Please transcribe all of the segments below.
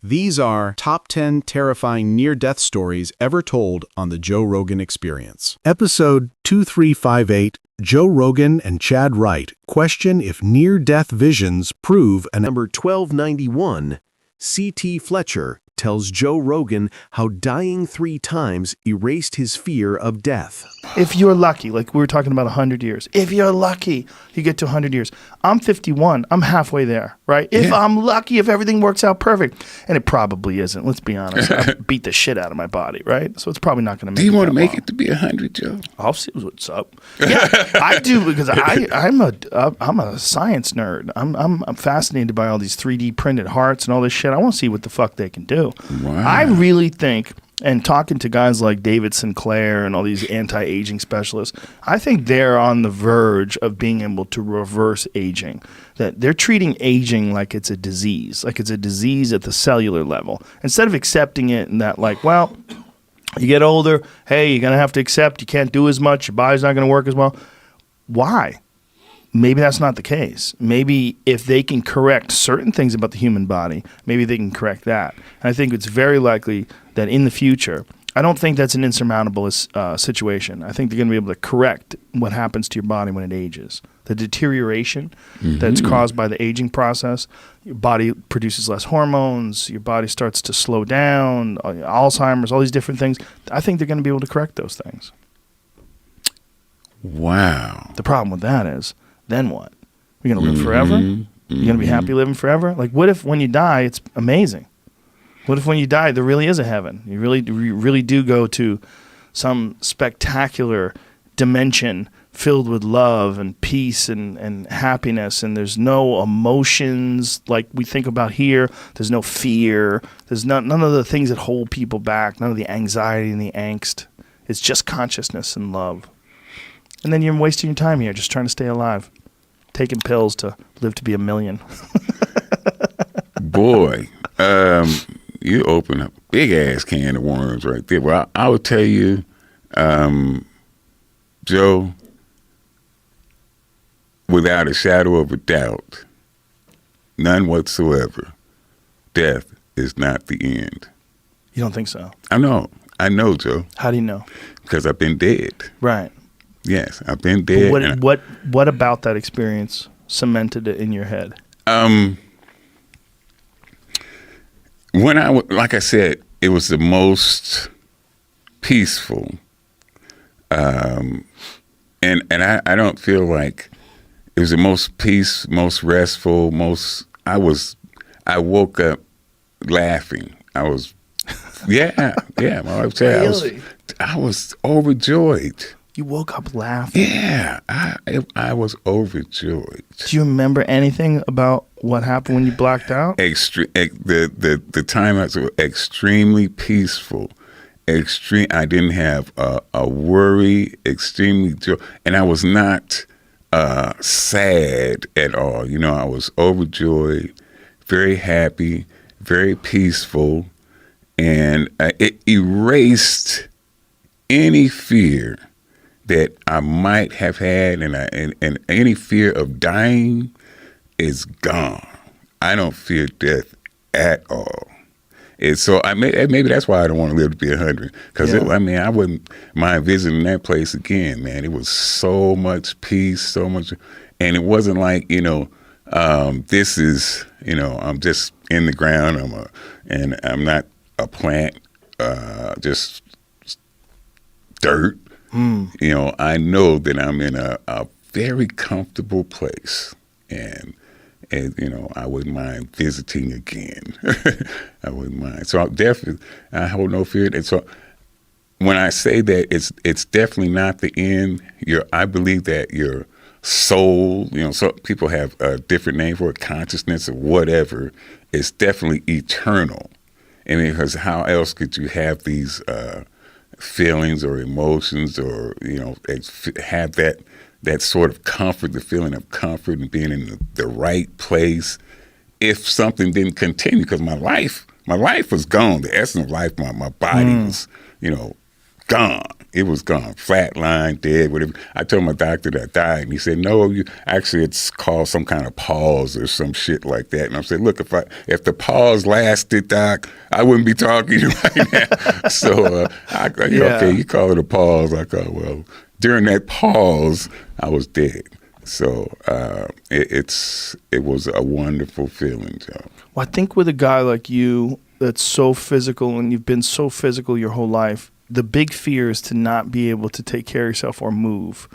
These are top 10 terrifying near-death stories ever told on the Joe Rogan Experience. Episode 2358, Joe Rogan and Chad Wright question if near-death visions prove an... Number 1291, C.T. Fletcher tells Joe Rogan how dying 3 times erased his fear of death. If you're lucky, like we were talking about 100 years, if you're lucky, you get to 100 years. I'm 51. I'm halfway there, right? If I'm lucky, if everything works out perfect. And it probably isn't. Let's be honest. I beat the shit out of my body, right? So it's probably not going to make it. Do you want to make long. it to be 100, Joe? I'll see what's up. Yeah, I do, because I'm a science nerd. I'm fascinated by all these 3D printed hearts and all this shit. I want to see what the fuck they can do. Wow. I really think, and talking to guys like David Sinclair and all these anti-aging specialists, I think they're on the verge of being able to reverse aging. That they're treating aging like it's a disease at the cellular level. Instead of accepting it in that, like, well, you get older, hey, you're going to have to accept you can't do as much, your body's not going to work as well. Why? Maybe that's not the case. Maybe if they can correct certain things about the human body, maybe they can correct that. And I think it's very likely that in the future, I don't think that's an insurmountable situation. I think they're going to be able to correct what happens to your body when it ages. The deterioration that's caused by the aging process, your body produces less hormones, your body starts to slow down, Alzheimer's, all these different things. I think they're going to be able to correct those things. Wow. The problem with that is, then what? You're going to live forever? You're going to be happy living forever? Like, what if when you die, it's amazing? What if when you die, there really is a heaven? You really do go to some spectacular dimension filled with love and peace and happiness, and there's no emotions like we think about here. There's no fear. There's none of the things that hold people back, none of the anxiety and the angst. It's just consciousness and love. And then you're wasting your time here just trying to stay alive, taking pills to live to be 1,000,000. Boy, you open up a big-ass can of worms right there. Well, I would tell you, Joe, without a shadow of a doubt, none whatsoever, death is not the end. You don't think so? I know, Joe. How do you know? Because I've been dead. Right. Yes, I've been dead. But what about that experience cemented it in your head? When like I said, it was the most peaceful, and I don't feel like it was the most peace, most restful, I woke up laughing. I was, my wife said, Really? I was overjoyed. You woke up laughing. Yeah, I was overjoyed. Do you remember anything about what happened when you blacked out? The time was extremely peaceful. I didn't have a worry. Extremely joy, and I was not sad at all. You know, I was overjoyed, very happy, very peaceful, and it erased any fear that I might have had, and any fear of dying is gone. I don't fear death at all. And so maybe that's why I don't want to live to be 100. Because I wouldn't mind visiting that place again, man. It was so much peace, so much, and it wasn't like this is I'm just in the ground. And I'm not a plant, just dirt. I know that I'm in a very comfortable place, and I wouldn't mind visiting again. I wouldn't mind. So I hold no fear. And so when I say that it's definitely not the end, I believe that your soul, so people have a different name for it, consciousness or whatever, is definitely eternal. I mean, because how else could you have these feelings or emotions, or have that sort of comfort, the feeling of comfort and being in the right place, if something didn't continue? Because my life was gone. The essence of life, my body was gone. It was gone, flatline, dead, whatever. I told my doctor that I died, and he said, "No, actually it's called some kind of pause or some shit like that." And I said, "Look, if the pause lasted, doc, I wouldn't be talking to you right now." So okay, you call it a pause. I go, well, during that pause, I was dead. So it was a wonderful feeling, Joe. Well, I think with a guy like you that's so physical, and you've been so physical your whole life, the big fear is to not be able to take care of yourself or move.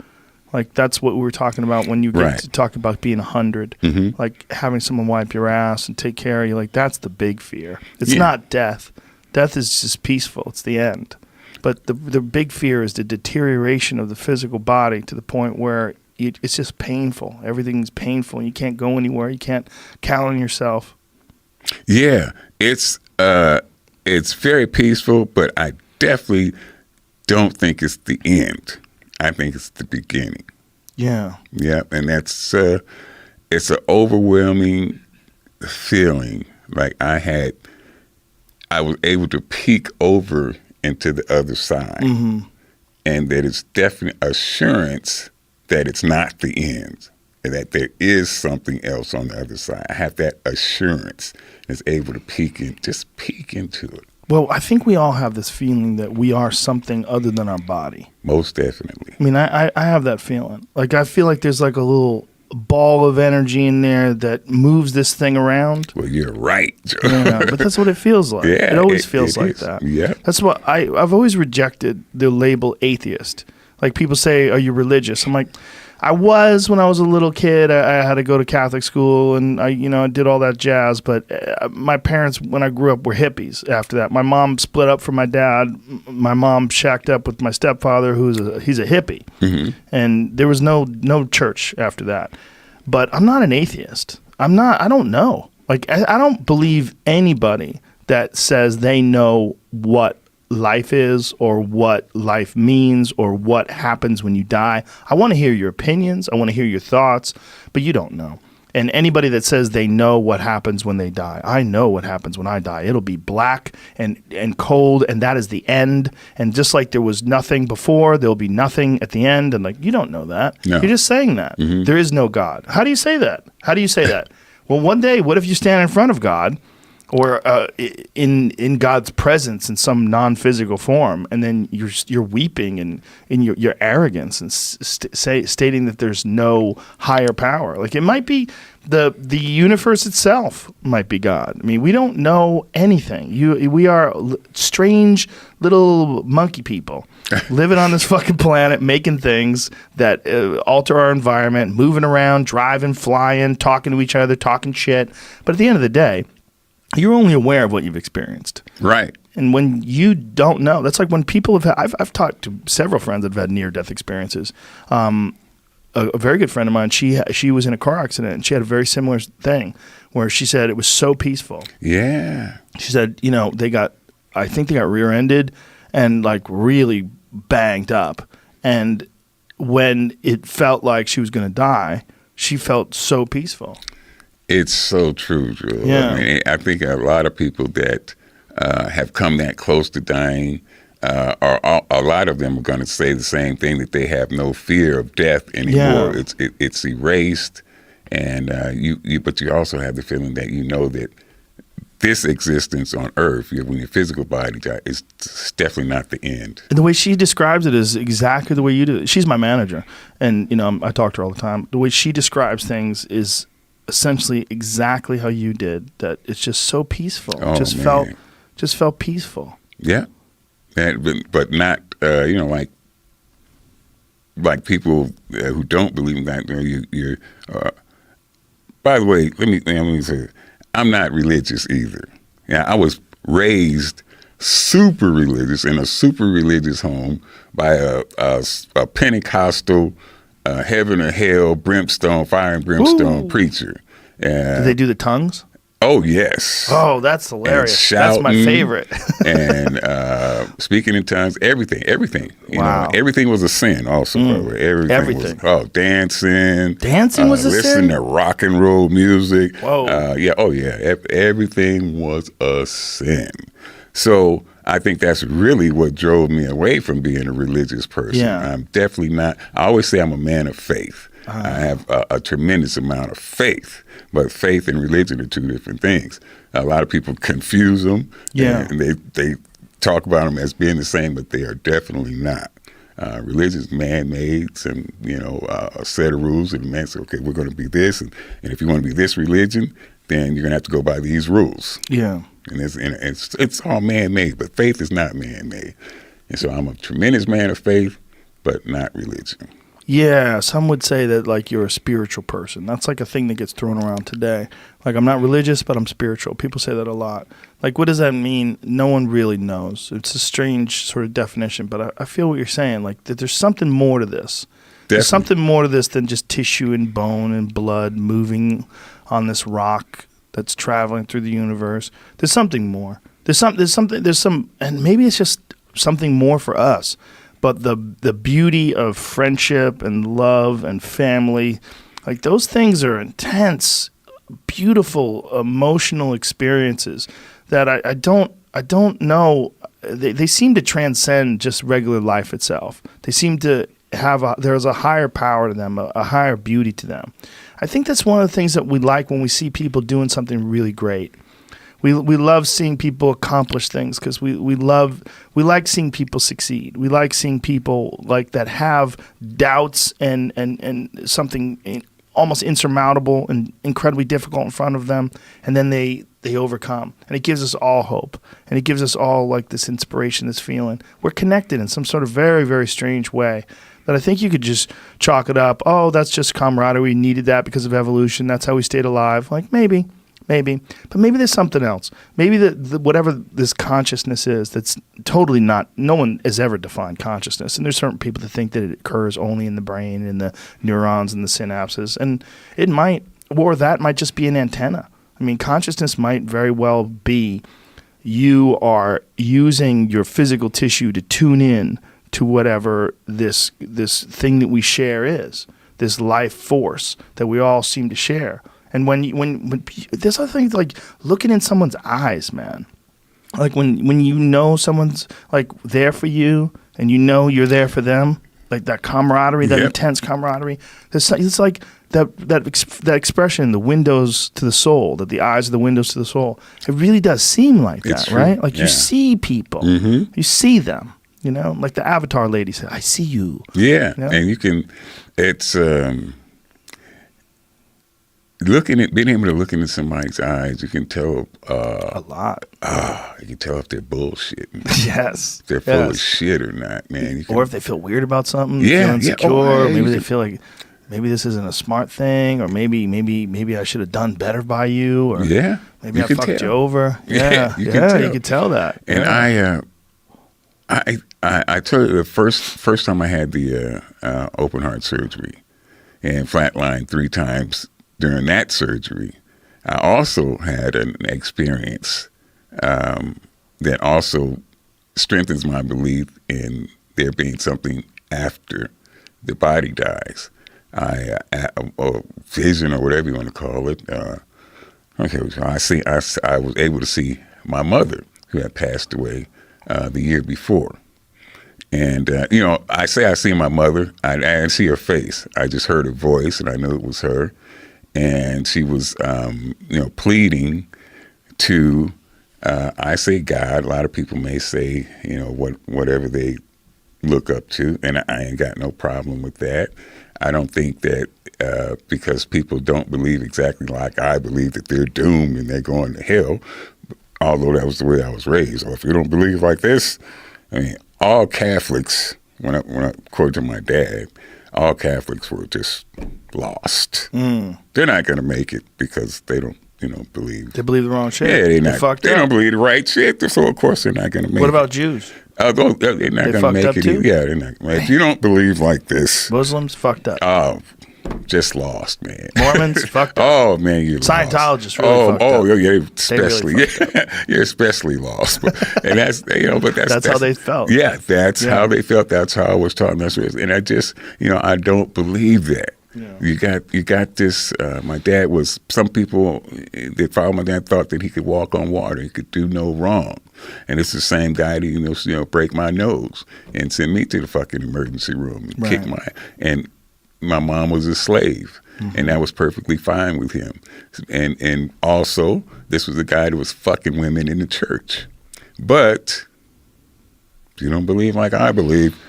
Like, that's what we were talking about when you get to talk about being 100. Mm-hmm. Like, having someone wipe your ass and take care of you. Like, that's the big fear. It's not death. Death is just peaceful. It's the end. But the big fear is the deterioration of the physical body to the point where it's just painful. Everything's painful. You can't go anywhere. You can't count on yourself. Yeah, it's very peaceful, but I definitely don't think it's the end. I think it's the beginning. Yeah. Yeah, and that's it's an overwhelming feeling. Like I was able to peek over into the other side, Mm-hmm. and that it's definite assurance that it's not the end, and that there is something else on the other side. I have that assurance, and is able to peek into it. Well, I think we all have this feeling that we are something other than our body. Most definitely. I mean, I have that feeling. Like, I feel like there's like a little ball of energy in there that moves this thing around. Well, you're right, Joe. Yeah, but that's what it feels like. Yeah, it always feels like is. that. Yeah. That's what I've always rejected the label atheist. Like, people say, "Are you religious?" I'm like, I was when I was a little kid. I had to go to Catholic school, and I did all that jazz. But my parents, when I grew up, were hippies. After that, my mom split up from my dad. My mom shacked up with my stepfather, he's a hippie, Mm-hmm. and there was no church after that. But I'm not an atheist. I don't know. Like, I don't believe anybody that says they know what life is or what life means or what happens when you die. I want to hear your opinions. I want to hear your thoughts, but you don't know. And anybody that says they know what happens when they die, I know what happens when I die. It'll be black and cold, and that is the end. And just like there was nothing before, there'll be nothing at the end. And like, you don't know that. No. You're just saying that. Mm-hmm. There is no God. How do you say that? How do you say that? Well, one day, what if you stand in front of God, or in God's presence in some non-physical form, and then you're weeping in your arrogance and stating that there's no higher power? Like, it might be the universe itself might be God. I mean, we don't know anything. We are strange little monkey people living on this fucking planet, making things that alter our environment, moving around, driving, flying, talking to each other, talking shit. But at the end of the day, you're only aware of what you've experienced. Right. And when you don't know, that's like when people have had, I've talked to several friends that have had near-death experiences. A very good friend of mine, she was in a car accident, and she had a very similar thing where she said it was so peaceful. Yeah. She said, I think they got rear-ended and like really banged up. And when it felt like she was going to die, she felt so peaceful. It's so true, Joe. Yeah. I mean, I think a lot of people that have come that close to dying, or a lot of them are going to say the same thing, that they have no fear of death anymore. Yeah. It's erased, and but you also have the feeling that that this existence on Earth, when your physical body dies, is definitely not the end. And the way she describes it is exactly the way you do. She's my manager, and I talk to her all the time. The way she describes things is essentially exactly how you did. That it's just so peaceful. Oh, just man. felt peaceful. Yeah, but not like people who don't believe in that. You're by the way, let me say, I'm not religious either. Yeah, I was raised super religious in a super religious home by a Pentecostal heaven or hell, brimstone, fire and brimstone preacher. Did they do the tongues? Oh, yes. Oh, that's hilarious. Shouting, that's my favorite. And speaking in tongues, everything. Wow. Everything was a sin also. Everything. Dancing. Dancing was a sin? Listening to rock and roll music. Whoa. Everything was a sin. So I think that's really what drove me away from being a religious person. Yeah. I'm definitely not. I always say I'm a man of faith. I have a tremendous amount of faith, but faith and religion are two different things. A lot of people confuse them, Yeah. and they talk about them as being the same, but they are definitely not. Religion is man-made, and a set of rules, and the man says, okay, we're going to be this, and if you want to be this religion, then you're going to have to go by these rules. Yeah. And it's all man-made, but faith is not man-made. And so I'm a tremendous man of faith, but not religion. Yeah, some would say that like you're a spiritual person. That's like a thing that gets thrown around today. Like I'm not religious, but I'm spiritual. People say that a lot. Like what does that mean? No one really knows. It's a strange sort of definition, but I feel what you're saying. Like that there's something more to this. There's something more to this than just tissue and bone and blood moving on this rock that's traveling through the universe. There's something more. There's some, and maybe it's just something more for us. But the beauty of friendship and love and family, like those things are intense, beautiful, emotional experiences that I don't know. They seem to transcend just regular life itself. They seem to have there's a higher power to them, a higher beauty to them. I think that's one of the things that we like when we see people doing something really great. We love seeing people accomplish things because we like seeing people succeed. We like seeing people like that have doubts and something almost insurmountable and incredibly difficult in front of them, and then they overcome. And it gives us all hope, and it gives us all like this inspiration, this feeling. We're connected in some sort of very, very strange way that I think you could just chalk it up. Oh, that's just camaraderie. We needed that because of evolution. That's how we stayed alive. Like maybe. But maybe there's something else. Maybe the whatever this consciousness is, that's totally not, no one has ever defined consciousness. And there's certain people that think that it occurs only in the brain and the neurons and the synapses. And it might, or that might just be an antenna. I mean, consciousness might very well be you are using your physical tissue to tune in to whatever this thing that we share is, this life force that we all seem to share. And when there's other things like looking in someone's eyes, man. Like when you know someone's like there for you and you know you're there for them, like that camaraderie, that intense camaraderie. It's like that expression, the windows to the soul, that the eyes are the windows to the soul. It really does seem like that, right? Like you see people, you see them. You know, like the Avatar lady said, "I see you." Yeah, you know? and you can. It's being able to look into somebody's eyes. You can tell a lot. You can tell if they're bullshitting. Yes, if they're full of shit or not, man. Or if they feel weird about something, feel insecure. Maybe they feel like maybe this isn't a smart thing, or maybe I should have done better by you, or maybe I fucked you over. Yeah, you can tell that. And I told you the first time I had the open heart surgery and flatlined 3 times during that surgery, I also had an experience that also strengthens my belief in there being something after the body dies. Or vision, or whatever you want to call it. So I was able to see my mother, who had passed away the year before. And, I say I see my mother. I didn't see her face. I just heard her voice, and I knew it was her. And she was, pleading to, I say God. A lot of people may say, whatever they look up to, and I ain't got no problem with that. I don't think that because people don't believe exactly like I believe that they're doomed and they're going to hell, although that was the way I was raised. Or if you don't believe like this, I mean, all Catholics, when I according to my dad, all Catholics were just lost. They're not going to make it because they don't, believe. They believe the wrong shit. Yeah, they don't believe the right shit. So of course they're not going to make it. What about Jews? They're not going to make it. Too? Yeah, they're not. If you don't believe like this, Muslims fucked up. Oh, just lost, man. Mormons fucked up. Oh man, you Scientologists really fucked up. Yeah, especially. You're especially lost. And that's that's how they felt. Yeah, that's how they felt. That's how I was taught. And I just I don't believe that. Yeah. You got this. My dad was. Some people that followed my dad thought that he could walk on water. He could do no wrong. And it's the same guy that break my nose and send me to the fucking emergency room and kick my. And my mom was a slave, and that was perfectly fine with him. And also, this was the guy that was fucking women in the church. But if you don't believe like I believe,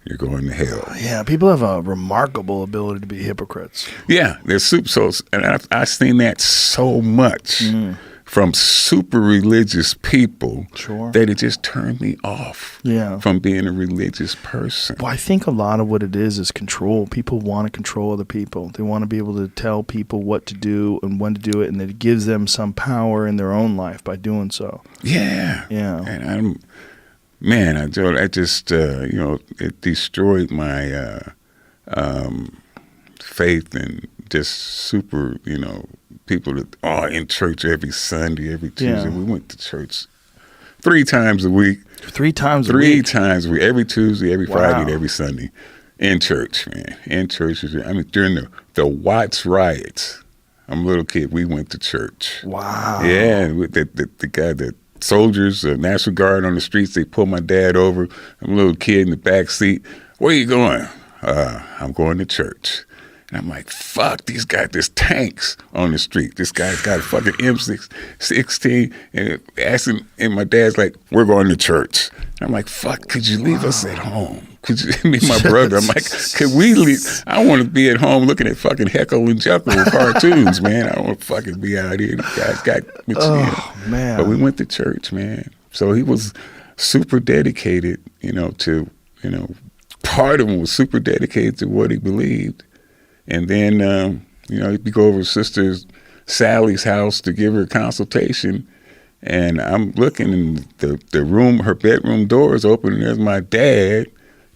you're going to hell. Yeah, people have a remarkable ability to be hypocrites. Yeah, they're super. So, and I've seen that so much from super religious people that it just turned me off from being a religious person. Well, I think a lot of what it is control. People want to control other people. They want to be able to tell people what to do and when to do it, and it gives them some power in their own life by doing so. Yeah. Yeah. And I just, it destroyed my faith in just super, people that are in church every Sunday, every Tuesday. We went to church 3 times a week. 3 times a week? 3 times a week, every Tuesday, every Friday, and every Sunday. In church, man. In church. I mean, during the Watts riots, I'm a little kid, we went to church. Wow. Yeah, with the guy that soldiers, National Guard on the streets, they pull my dad over. I'm a little kid in the back seat. Where you going? I'm going to church. And I'm like, fuck, these guys, there's tanks on the street. This guy's got a fucking M16 and my dad's like, we're going to church. And I'm like, fuck, could you leave us at home? Could you, me and my brother, I'm like, could we leave? I want to be at home looking at fucking Heckle and Jekyll cartoons, man. I don't want to fucking be out here. These guys got man. But we went to church, man. So he was super dedicated, part of him was super dedicated to what he believed. And then, he'd go over to Sister Sally's house to give her a consultation. And I'm looking in the room, her bedroom door is open, and there's my dad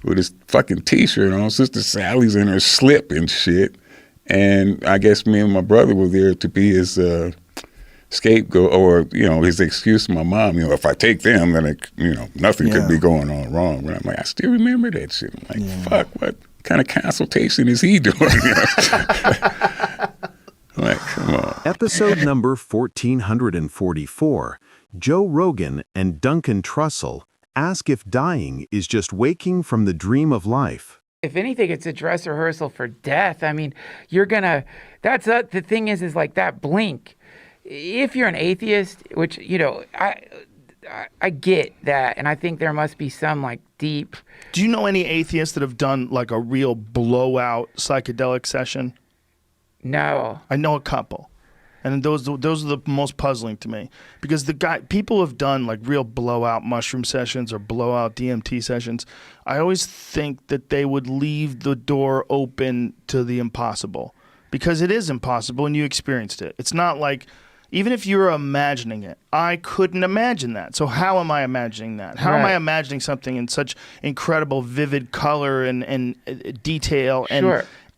with his fucking T-shirt on. Sister Sally's in her slip and shit. And I guess me and my brother were there to be his scapegoat or, his excuse to my mom. If I take them, then, nothing could be going on wrong. But I'm like, I still remember that shit. I'm like, fuck, what kind of consultation is he doing? Like, come on. Episode number 1444. Joe Rogan and Duncan Trussell ask if dying is just waking from the dream of life. If anything, it's a dress rehearsal for death. I mean, the thing is like that blink. If you're an atheist, which, I get that, and I think there must be some like deep. Do you know any atheists that have done like a real blowout psychedelic session? No. I know a couple. And those are the most puzzling to me, because people have done like real blowout mushroom sessions or blowout DMT sessions. I always think that they would leave the door open to the impossible, because it is impossible and you experienced it. It's not like, even if you're imagining it, I couldn't imagine that. So how am I imagining that? How am I imagining something in such incredible, vivid color and detail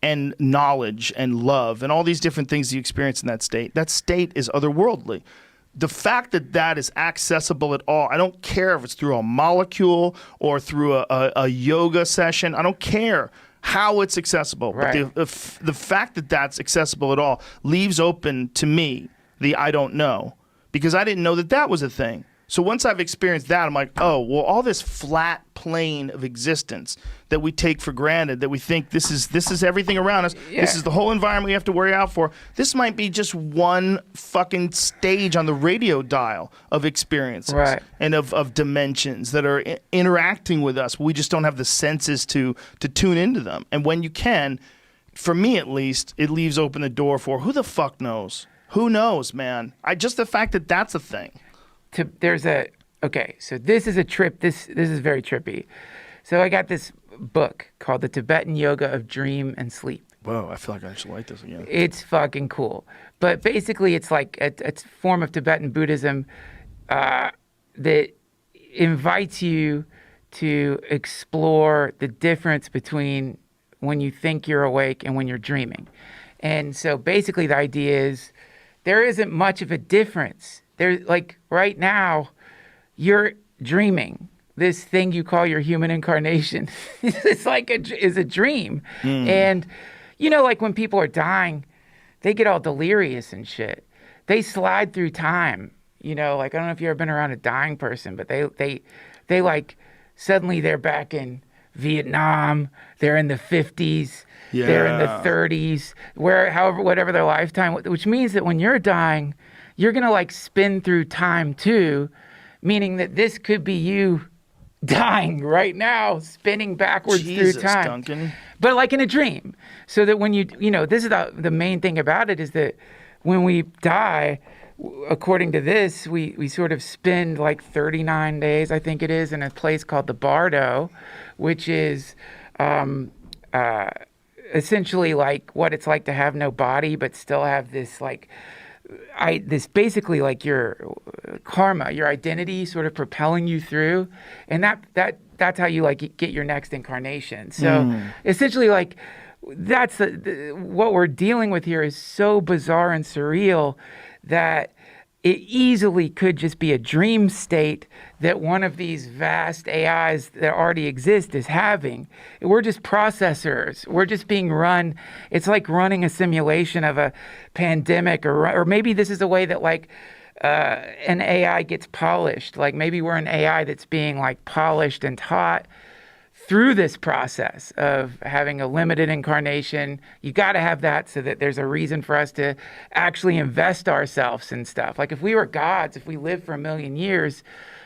and knowledge and love and all these different things you experience in that state? That state is otherworldly. The fact that that is accessible at all, I don't care if it's through a molecule or through a yoga session. I don't care how it's accessible. Right. But the fact that that's accessible at all leaves open to me the I don't know, because I didn't know that was a thing. So once I've experienced that, I'm like, oh, well, all this flat plane of existence that we take for granted, that we think this is everything around us, this is the whole environment we have to worry out for, this might be just one fucking stage on the radio dial of experiences and of dimensions that are interacting with us. We just don't have the senses to tune into them. And when you can, for me at least, it leaves open the door for who the fuck knows? Who knows, man? Just the fact that that's a thing. So this is a trip. This is very trippy. So I got this book called The Tibetan Yoga of Dream and Sleep. Whoa, I feel like I should like this again. It's fucking cool. But basically it's like a form of Tibetan Buddhism that invites you to explore the difference between when you think you're awake and when you're dreaming. And so basically the idea is there isn't much of a difference. There's like right now, you're dreaming. This thing you call your human incarnation is a dream. And you know, like when people are dying, they get all delirious and shit. They slide through time. You know, like I don't know if you've ever been around a dying person, but they like suddenly they're back in Vietnam. They're in the 50s. Yeah. They're in the 30s. Whatever their lifetime. Which means that when you're dying, you're gonna like spin through time too, meaning that this could be you dying right now, spinning backwards Jesus, through time. Duncan. But like in a dream. So that when you know, this is the main thing about it is that when we die, according to this, we sort of spend like 39 days, I think it is, in a place called the Bardo, which is essentially like what it's like to have no body, but still have this like, this basically like your karma, your identity sort of propelling you through. And that's how you like get your next incarnation. So essentially like, that's what we're dealing with here is so bizarre and surreal that it easily could just be a dream state that one of these vast AIs that already exist is having. We're just processors. We're just being run. It's like running a simulation of a pandemic, or maybe this is a way that like an AI gets polished. Like maybe we're an AI that's being like polished and taught through this process of having a limited incarnation. You got to have that so that there's a reason for us to actually invest ourselves in stuff. Like if we were gods, if we lived for 1 million years,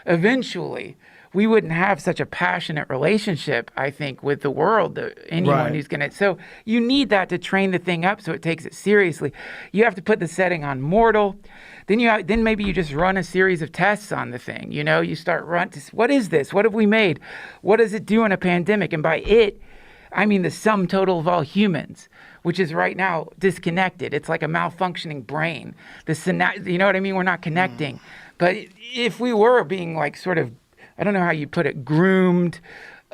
eventually we wouldn't have such a passionate relationship, I think, with the world. Anyone who's going to, so you need that to train the thing up so it takes it seriously. You have to put the setting on mortal. Then maybe you just run a series of tests on the thing. You know, you start what is this? What have we made? What does it do in a pandemic? And by it, I mean the sum total of all humans, which is right now disconnected. It's like a malfunctioning brain. You know what I mean? We're not connecting. But if we were being like sort of, I don't know how you put it, groomed,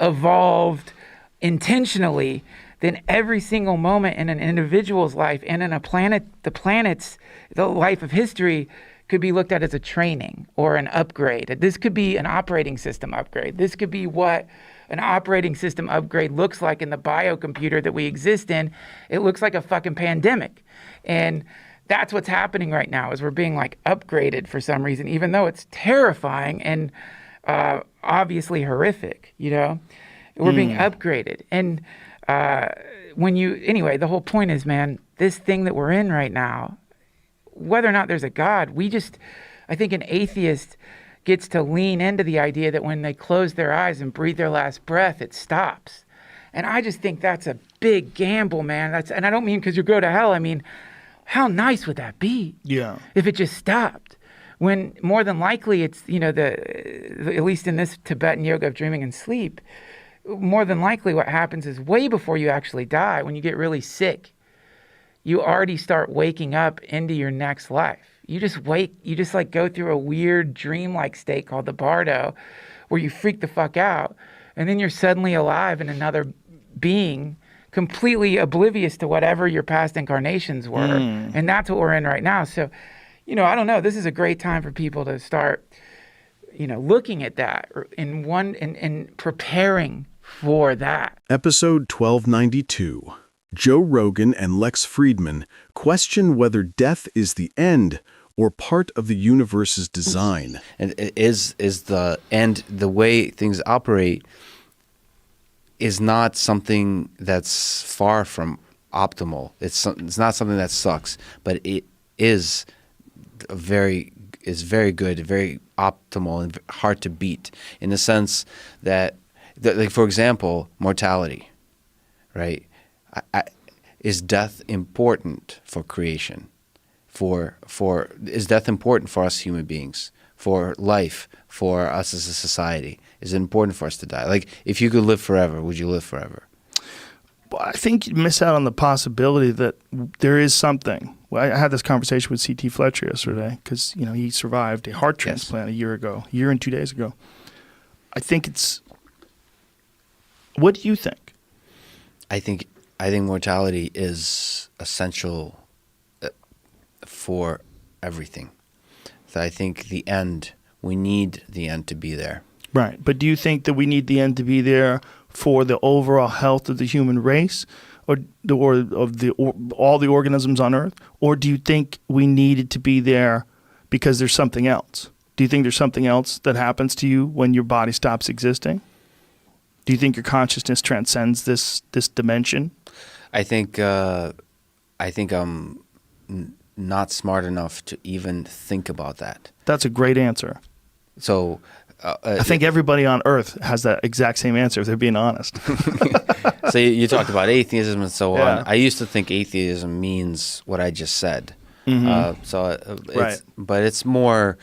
evolved intentionally, then every single moment in an individual's life and in the life of history could be looked at as a training or an upgrade. This could be an operating system upgrade. This could be what an operating system upgrade looks like in the biocomputer that we exist in. It looks like a fucking pandemic. And that's what's happening right now is we're being like upgraded for some reason, even though it's terrifying and obviously horrific, you know? We're being upgraded. And anyway, the whole point is, man, this thing that we're in right now, whether or not there's a God, I think an atheist gets to lean into the idea that when they close their eyes and breathe their last breath, it stops. And I just think that's a big gamble, man. And I don't mean because you go to hell. I mean, how nice would that be? Yeah. If it just stopped. When more than likely it's, you know, at least in this Tibetan yoga of dreaming and sleep, more than likely what happens is way before you actually die, when you get really sick, you already start waking up into your next life. You just like go through a weird dream-like state called the Bardo where you freak the fuck out. And then you're suddenly alive in another being, completely oblivious to whatever your past incarnations were. And that's what we're in right now. So, you know, I don't know. This is a great time for people to start, you know, looking at that and preparing for that. Episode 1292. Joe Rogan and Lex Friedman question whether death is the end or part of the universe's design. And is the end, the way things operate is not something that's far from optimal. It's not something that sucks, but it is very good, very optimal and hard to beat in the sense that, like for example, mortality, right? Is death important for creation? Is death important for us human beings? For life? For us as a society? Is it important for us to die? Like, if you could live forever, would you live forever? Well, I think you miss out on the possibility that there is something. Well, I had this conversation with C.T. Fletcher yesterday because, you know, he survived a heart transplant a year and 2 days ago. I think it's... What do you think? I think mortality is essential for everything. So I think we need the end to be there. Right. But do you think that we need the end to be there for the overall health of the human race? or all the organisms on Earth? Or do you think we needed to be there because there's something else? Do you think there's something else that happens to you when your body stops existing? Do you think your consciousness transcends this dimension? I think I'm not smart enough to even think about that. That's a great answer. So I think everybody on Earth has that exact same answer if they're being honest. so you talked about atheism and so Yeah. on. I used to think atheism means what I just said. Right. But it's more.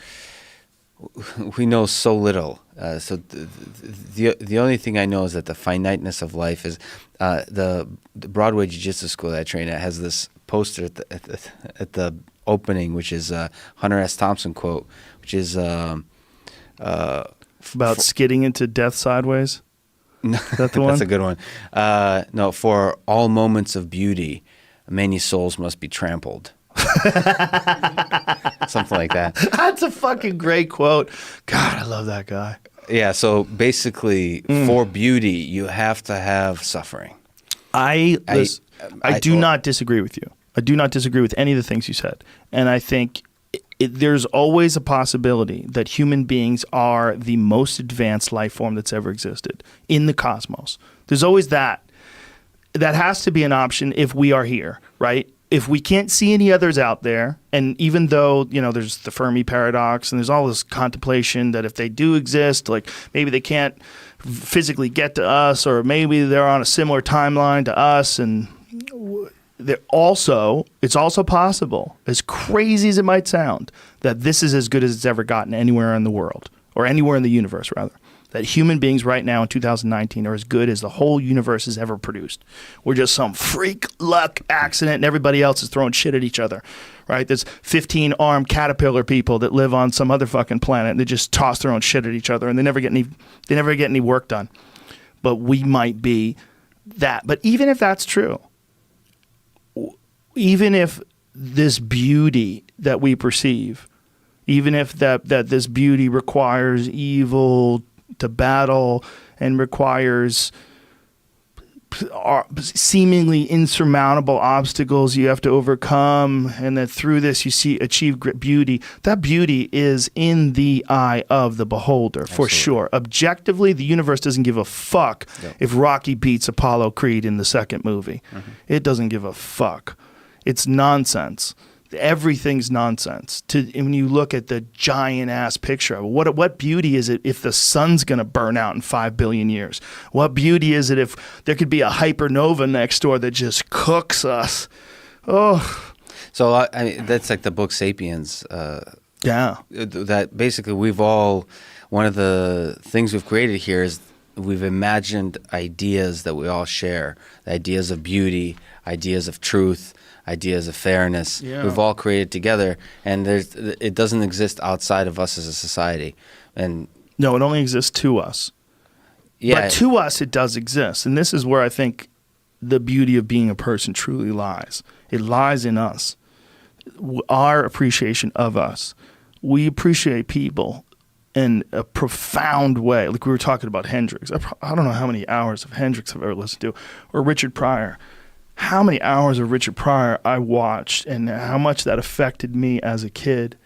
We know so little. So the only thing I know is that the finiteness of life is the Broadway Jiu-Jitsu school that I train at has this poster at the opening, which is Hunter S. Thompson quote, which is About skidding into death sideways? Is that the one? That's a good one. No, for all moments of beauty, many souls must be trampled. Something like that. That's a fucking great quote. God, I love that guy. Yeah, so basically, for beauty, you have to have suffering. I do not disagree with you. I do not disagree with any of the things you said. And I think there's always a possibility that human beings are the most advanced life form that's ever existed in the cosmos. There's always that. That has to be an option if we are here, right? If we can't see any others out there, and even though, there's the Fermi paradox and there's all this contemplation that if they do exist, like maybe they can't physically get to us, or maybe they're on a similar timeline to us, and it's also possible, as crazy as it might sound, that this is as good as it's ever gotten anywhere in the world, or anywhere in the universe, rather. That human beings right now in 2019 are as good as the whole universe has ever produced. We're just some freak luck accident, and everybody else is throwing shit at each other, right? There's 15-armed caterpillar people that live on some other fucking planet, and they just toss their own shit at each other, and they never get any work done. But we might be that. But even if that's true, even if this beauty that we perceive, even if that this beauty requires evil to battle and requires seemingly insurmountable obstacles you have to overcome, and that through this you achieve great beauty, that beauty is in the eye of the beholder. For sure. Objectively, the universe doesn't give a fuck if Rocky beats Apollo Creed in the second movie. It doesn't give a fuck. It's nonsense. Everything's nonsense. When you look at the giant ass picture of it, what beauty is it if the sun's going to burn out in 5 billion years? What beauty is it if there could be a hypernova next door that just cooks us? Oh, so I mean, that's like the book *Sapiens*. Yeah, that basically one of the things we've created here is we've imagined ideas that we all share, the ideas of beauty, ideas of truth, ideas of fairness. Yeah. We've all created together, and it doesn't exist outside of us as a society. And no, it only exists to us. Yeah, but to us, it does exist, and this is where I think the beauty of being a person truly lies. It lies in us, our appreciation of us. We appreciate people in a profound way. Like we were talking about Hendrix. I don't know how many hours of Hendrix I've ever listened to, or Richard Pryor. How many hours of Richard Pryor I watched, and how much that affected me as a kid.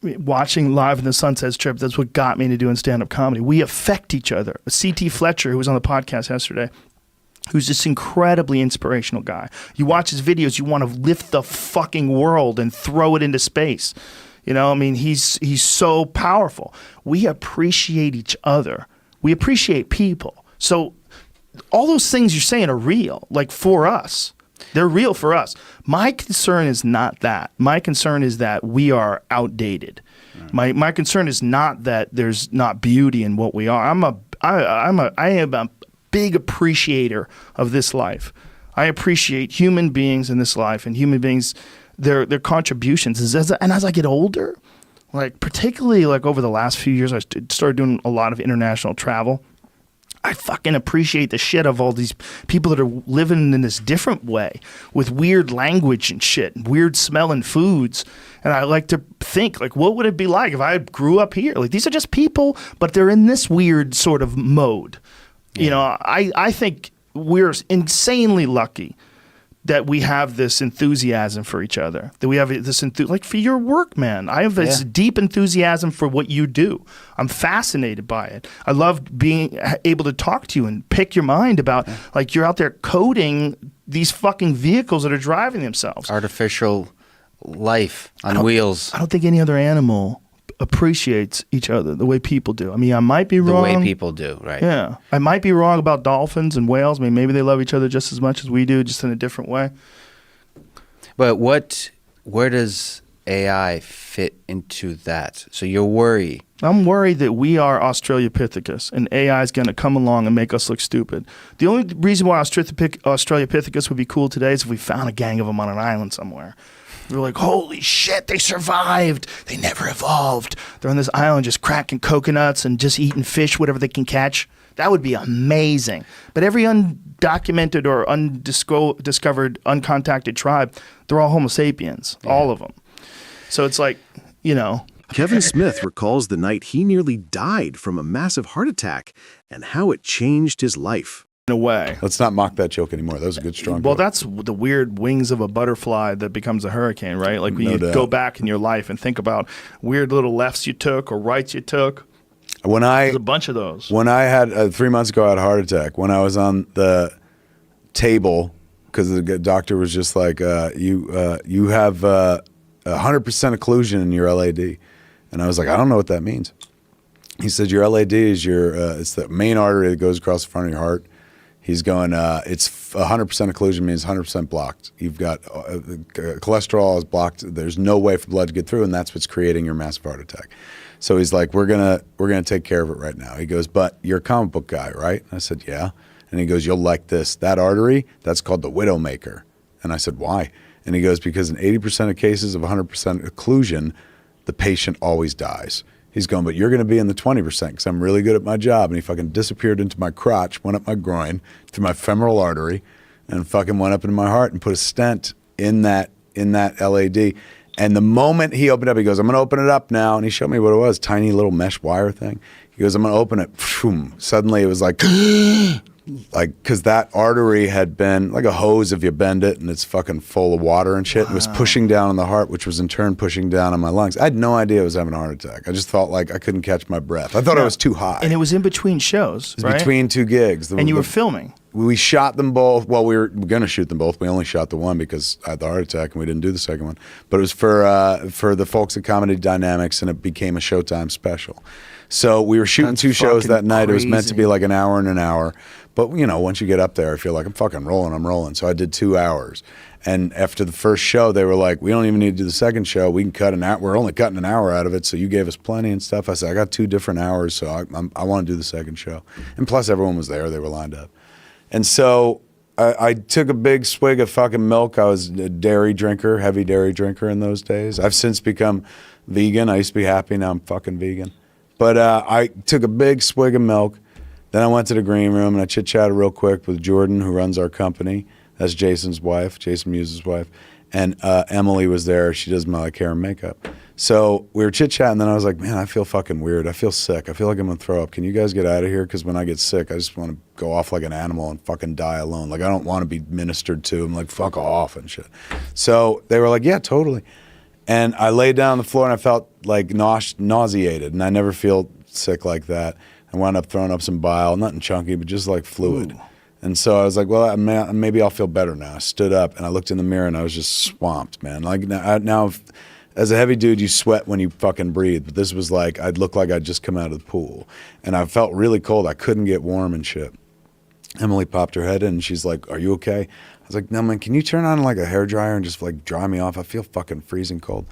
Watching Live in the Sunset Strip, that's what got me into doing stand-up comedy. We affect each other. C.T. Fletcher, who was on the podcast yesterday, who's this incredibly inspirational guy. You watch his videos, you want to lift the fucking world and throw it into space. He's so powerful. We appreciate each other. We appreciate people. So all those things you're saying are real, like for us. They're real for us. My concern is not that. My concern is that we are outdated. My concern is not that there's not beauty in what we are. I am a big appreciator of this life. I appreciate human beings in this life, and human beings, their contributions. And as I get older, like particularly like over the last few years, I started doing a lot of international travel. I fucking appreciate the shit of all these people that are living in this different way with weird language and shit and weird smelling foods. And I like to think, like, what would it be like if I grew up here? Like, these are just people, but they're in this weird sort of mode. Yeah. I think we're insanely lucky that we have this enthusiasm for each other, that we have this like for your work, man. I have this deep enthusiasm for what you do. I'm fascinated by it. I love being able to talk to you and pick your mind about, like, you're out there coding these fucking vehicles that are driving themselves. Artificial life on wheels. I don't think any other animal appreciates each other the way people do. I mean, I might be wrong. The way people do, right? Yeah. I might be wrong about dolphins and whales. I mean, maybe they love each other just as much as we do, just in a different way. But where does AI fit into that? So you're worried. I'm worried that we are Australopithecus and AI is going to come along and make us look stupid. The only reason why Australopithecus would be cool today is if we found a gang of them on an island somewhere. We were like, holy shit, they survived. They never evolved. They're on this island just cracking coconuts and just eating fish, whatever they can catch. That would be amazing. But every undocumented or undiscovered, uncontacted tribe, they're all Homo sapiens, all of them. So it's like, you know. Kevin Smith recalls the night he nearly died from a massive heart attack and how it changed his life. In a way. Let's not mock that joke anymore. That was a good, strong Well, joke. that's the weird wings of a butterfly that becomes a hurricane, right? Like when you go back in your life and think about weird little lefts you took or rights you took. There's a bunch of those. When I had 3 months ago, I had a heart attack. When I was on the table, because the doctor was just like, you have 100% occlusion in your LAD. And I was like, I don't know what that means. He said, your LAD is it's the main artery that goes across the front of your heart. He's going, it's 100% occlusion means 100% blocked. You've got cholesterol is blocked. There's no way for blood to get through, and that's what's creating your massive heart attack. So he's like, we're gonna take care of it right now. He goes, but you're a comic book guy, right? I said, yeah. And he goes, you'll like this. That artery, that's called the widowmaker. And I said, why? And he goes, because in 80% of cases of 100% occlusion, the patient always dies. He's going, but you're going to be in the 20% because I'm really good at my job. And he fucking disappeared into my crotch, went up my groin, through my femoral artery, and fucking went up into my heart and put a stent in that LAD. And the moment he opened up, he goes, I'm going to open it up now. And he showed me what it was, tiny little mesh wire thing. He goes, I'm going to open it. Suddenly it was like because that artery had been like a hose if you bend it and it's fucking full of water and shit. Wow. It was pushing down on the heart, which was in turn pushing down on my lungs. I had no idea I was having a heart attack. I just felt like I couldn't catch my breath. I thought I was too high. And it was in between shows, right? Between two gigs. And you were filming. We shot them both. Well, we were going to shoot them both. We only shot the one because I had the heart attack and we didn't do the second one. But it was for the folks at Comedy Dynamics, and it became a Showtime special. So we were shooting two shows that night. Crazy. It was meant to be like an hour and an hour. But, you know, once you get up there, I feel like I'm fucking rolling. I'm rolling. So I did 2 hours. And after the first show, they were like, we don't even need to do the second show. We can cut an hour. We're only cutting an hour out of it. So you gave us plenty and stuff. I said, I got 2 different hours. So I want to do the second show. And plus, everyone was there. They were lined up. And so I took a big swig of fucking milk. I was a dairy drinker, heavy dairy drinker in those days. I've since become vegan. I used to be happy. Now I'm fucking vegan. But I took a big swig of milk. Then I went to the green room and I chit-chatted real quick with Jordan, who runs our company. That's Jason's wife, Jason Muse's wife. And Emily was there. She does my hair and makeup. So we were chit-chatting, and then I was like, man, I feel fucking weird. I feel sick. I feel like I'm going to throw up. Can you guys get out of here? Because when I get sick, I just want to go off like an animal and fucking die alone. Like, I don't want to be ministered to. I'm like, fuck off and shit. So they were like, yeah, totally. And I laid down on the floor, and I felt like nauseated, and I never feel sick like that. I wound up throwing up some bile, nothing chunky, but just like fluid. Ooh. And so I was like, well, maybe I'll feel better now. I stood up and I looked in the mirror and I was just swamped, man. Like now as a heavy dude, you sweat when you fucking breathe. But this was like, I'd look like I'd just come out of the pool. And I felt really cold. I couldn't get warm and shit. Emily popped her head in and she's like, are you okay? I was like, no, man, can you turn on like a hairdryer and just like dry me off? I feel fucking freezing cold.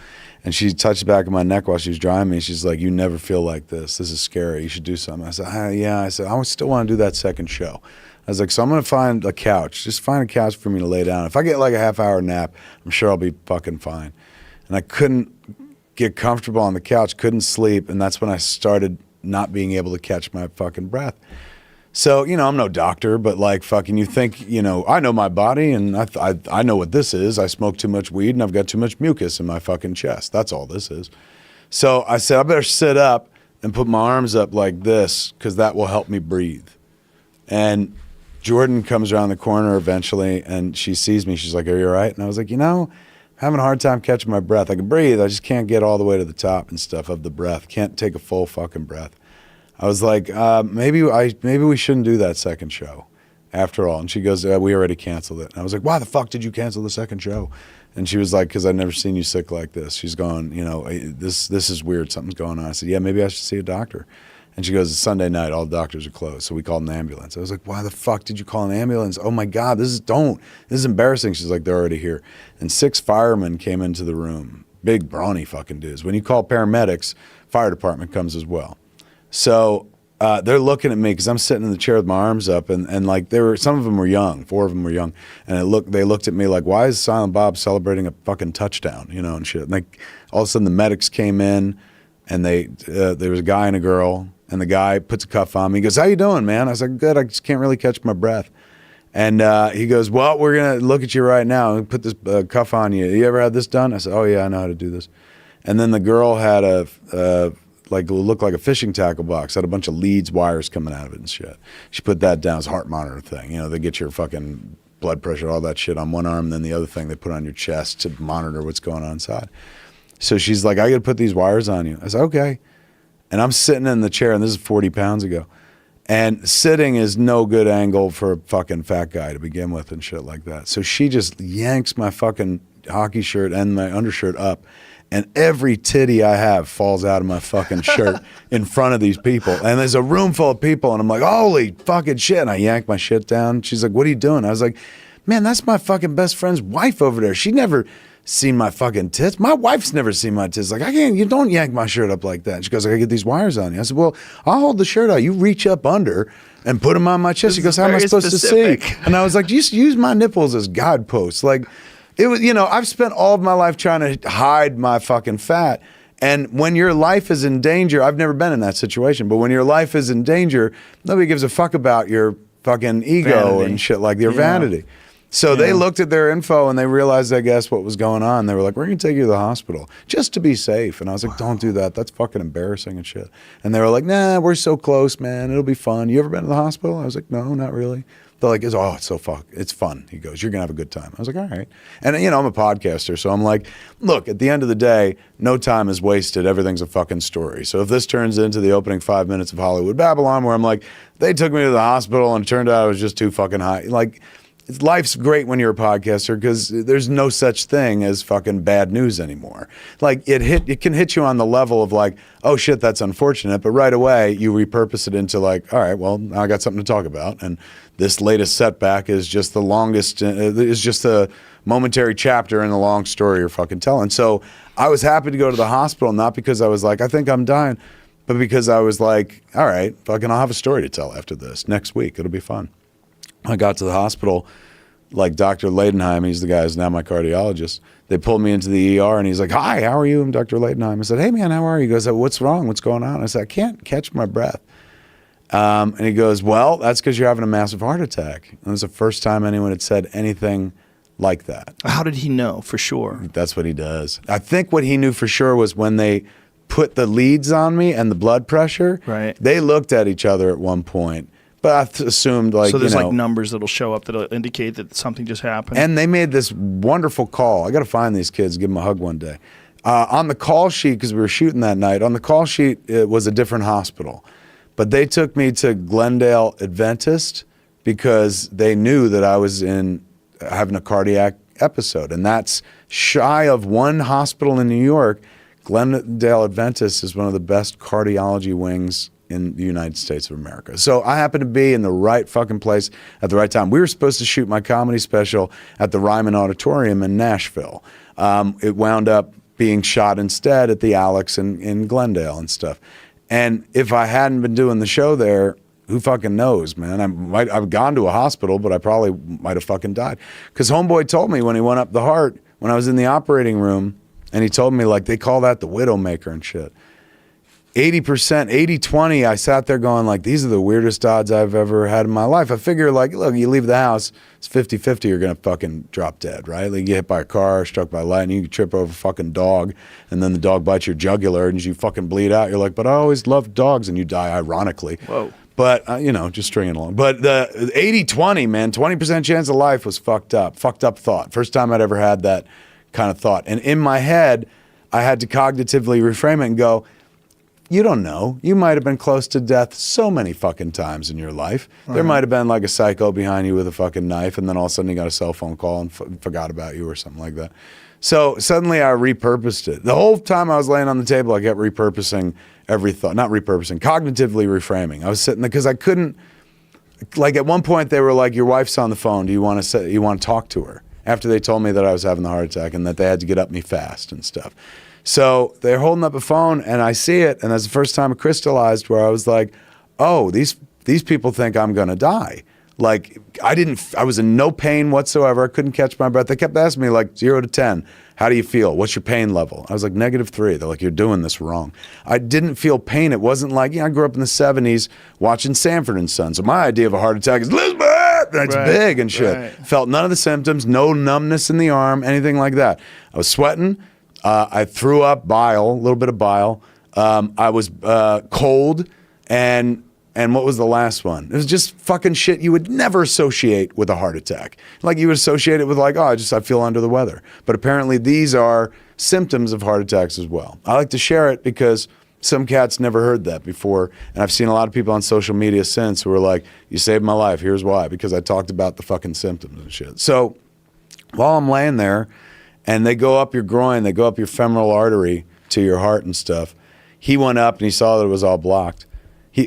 And she touched the back of my neck while she was drying me. She's like, you never feel like this. This is scary. You should do something. I said, yeah. I said, I still want to do that second show. I was like, so I'm going to find a couch. Just find a couch for me to lay down. If I get like a half-hour nap, I'm sure I'll be fucking fine. And I couldn't get comfortable on the couch, couldn't sleep, and that's when I started not being able to catch my fucking breath. So, you know, I'm no doctor, but like fucking you think, you know, I know my body and I know what this is. I smoke too much weed and I've got too much mucus in my fucking chest. That's all this is. So I said, I better sit up and put my arms up like this because that will help me breathe. And Jordan comes around the corner eventually, and she sees me. She's like, "Are you all right?" And I was like, I'm having a hard time catching my breath. I can breathe. I just can't get all the way to the top and stuff of the breath. Can't take a full fucking breath. I was like, maybe we shouldn't do that second show after all. And she goes, we already canceled it. And I was like, why the fuck did you cancel the second show? And she was like, because I've never seen you sick like this. She's going, this is weird. Something's going on. I said, yeah, maybe I should see a doctor. And she goes, it's Sunday night. All the doctors are closed. So we called an ambulance. I was like, why the fuck did you call an ambulance? Oh my God, this is embarrassing. She's like, they're already here. And 6 firemen came into the room. Big, brawny fucking dudes. When you call paramedics, fire department comes as well. So they're looking at me because I'm sitting in the chair with my arms up, and like some of them were young, 4 of them were young, and they looked at me like, why is Silent Bob celebrating a fucking touchdown, and shit. And like all of a sudden the medics came in, and there was a guy and a girl, and the guy puts a cuff on me. He goes, how you doing, man? I was like, good. I just can't really catch my breath. And he goes, well, we're gonna look at you right now and put this cuff on you. You ever had this done? I said, oh yeah, I know how to do this. And then the girl had looked like a fishing tackle box, had a bunch of leads, wires coming out of it and shit. She put that down as a heart monitor thing. They get your fucking blood pressure, all that shit on one arm, and then the other thing they put on your chest to monitor what's going on inside. So she's like, I got to put these wires on you. I said, okay. And I'm sitting in the chair, and this is 40 pounds ago. And sitting is no good angle for a fucking fat guy to begin with and shit like that. So she just yanks my fucking hockey shirt and my undershirt up, and every titty I have falls out of my fucking shirt in front of these people. And there's a room full of people, and I'm like, holy fucking shit. And I yank my shit down. She's like, what are you doing? I was like, man, that's my fucking best friend's wife over there. She never seen my fucking tits. My wife's never seen my tits. Like, you don't yank my shirt up like that. And she goes, I gotta get these wires on you. I said, well, I'll hold the shirt out. You reach up under and put them on my chest. She goes, how am I supposed to see? And I was like, just use my nipples as guideposts. Like, it was, I've spent all of my life trying to hide my fucking fat. And when your life is in danger, I've never been in that situation, but when your life is in danger, nobody gives a fuck about your fucking ego and shit, like your vanity. So they looked at their info and they realized, I guess, what was going on. They were like, we're going to take you to the hospital just to be safe. And I was like, don't do that. That's fucking embarrassing and shit. And they were like, nah, we're so close, man. It'll be fun. You ever been to the hospital? I was like, no, not really. They're like, it's fun. He goes, you're going to have a good time. I was like, all right. And, I'm a podcaster. So I'm like, look, at the end of the day, no time is wasted. Everything's a fucking story. So if this turns into the opening 5 minutes of Hollywood Babylon, where I'm like, they took me to the hospital and it turned out I was just too fucking high. Like, life's great when you're a podcaster because there's no such thing as fucking bad news anymore. Like it can hit you on the level of like, oh shit, that's unfortunate, but right away you repurpose it into like, all right, well, now I got something to talk about, and this latest setback is just the longest, is just a momentary chapter in the long story you're fucking telling. So I was happy to go to the hospital, not because I was like, I think I'm dying, but because I was like, all right, fucking I'll have a story to tell after this next week. It'll be fun. I got to the hospital, like Dr. Leidenheim, he's the guy who's now my cardiologist. They pulled me into the ER and he's like, hi, how are you? I'm Dr. Leidenheim. I said, hey man, how are you? He goes, what's wrong? What's going on? I said, I can't catch my breath. And he goes, well, that's because you're having a massive heart attack. And it was the first time anyone had said anything like that. How did he know for sure? That's what he does. I think what he knew for sure was when they put the leads on me and the blood pressure, right. They looked at each other at one point. But I assumed like, so there's like numbers that'll show up that'll indicate that something just happened. And they made this wonderful call. I got to find these kids, give them a hug one day. On the call sheet, because we were shooting that night, on the call sheet, it was a different hospital. But they took me to Glendale Adventist because they knew that I was having a cardiac episode. And that's shy of one hospital in New York. Glendale Adventist is one of the best cardiology wings in the United States of America. So I happened to be in the right fucking place at the right time. We were supposed to shoot my comedy special at the Ryman Auditorium in Nashville. It wound up being shot instead at the Alex in Glendale and stuff. And if I hadn't been doing the show there, who fucking knows, man? I've gone to a hospital, but I probably might have fucking died. Because homeboy told me when he went up the heart, when I was in the operating room, and he told me like they call that the Widowmaker and shit. 80%, 80-20, I sat there going like, these are the weirdest odds I've ever had in my life. I figure like, look, you leave the house, it's 50-50, you're going to fucking drop dead, right? Like you get hit by a car, struck by lightning, you trip over a fucking dog, and then the dog bites your jugular and you fucking bleed out. You're like, but I always loved dogs, and you die ironically. Whoa. But, just stringing along. But the 80-20, man, 20% chance of life was fucked up. Fucked up thought. First time I'd ever had that kind of thought. And in my head, I had to cognitively reframe it and go, you don't know. You might have been close to death so many fucking times in your life. There might have been like a psycho behind you with a fucking knife, and then all of a sudden you got a cell phone call and forgot about you or something like that. So suddenly I repurposed it. The whole time I was laying on the table, I kept repurposing every thought. Not repurposing, cognitively reframing. I was sitting there because I couldn't, like at one point they were like, your wife's on the phone. Do you want to talk to her? After they told me that I was having the heart attack and that they had to get up me fast and stuff. So they're holding up a phone and I see it, and that's the first time it crystallized where I was like, oh, these people think I'm gonna die. Like I was in no pain whatsoever. I couldn't catch my breath. They kept asking me like 0 to 10, how do you feel? What's your pain level? I was like -3. They're like, you're doing this wrong. I didn't feel pain. It wasn't like, I grew up in the 70s watching Sanford and Son. So my idea of a heart attack is Elizabeth! And it's big and shit. Right. Felt none of the symptoms, no numbness in the arm, anything like that. I was sweating. I threw up bile, a little bit of bile. I was cold, and what was the last one? It was just fucking shit you would never associate with a heart attack. Like you would associate it with like, I feel under the weather. But apparently these are symptoms of heart attacks as well. I like to share it because some cats never heard that before, and I've seen a lot of people on social media since who are like, you saved my life, here's why, because I talked about the fucking symptoms and shit. So while I'm laying there, and they go up your groin, they go up your femoral artery to your heart and stuff. He went up and he saw that it was all blocked.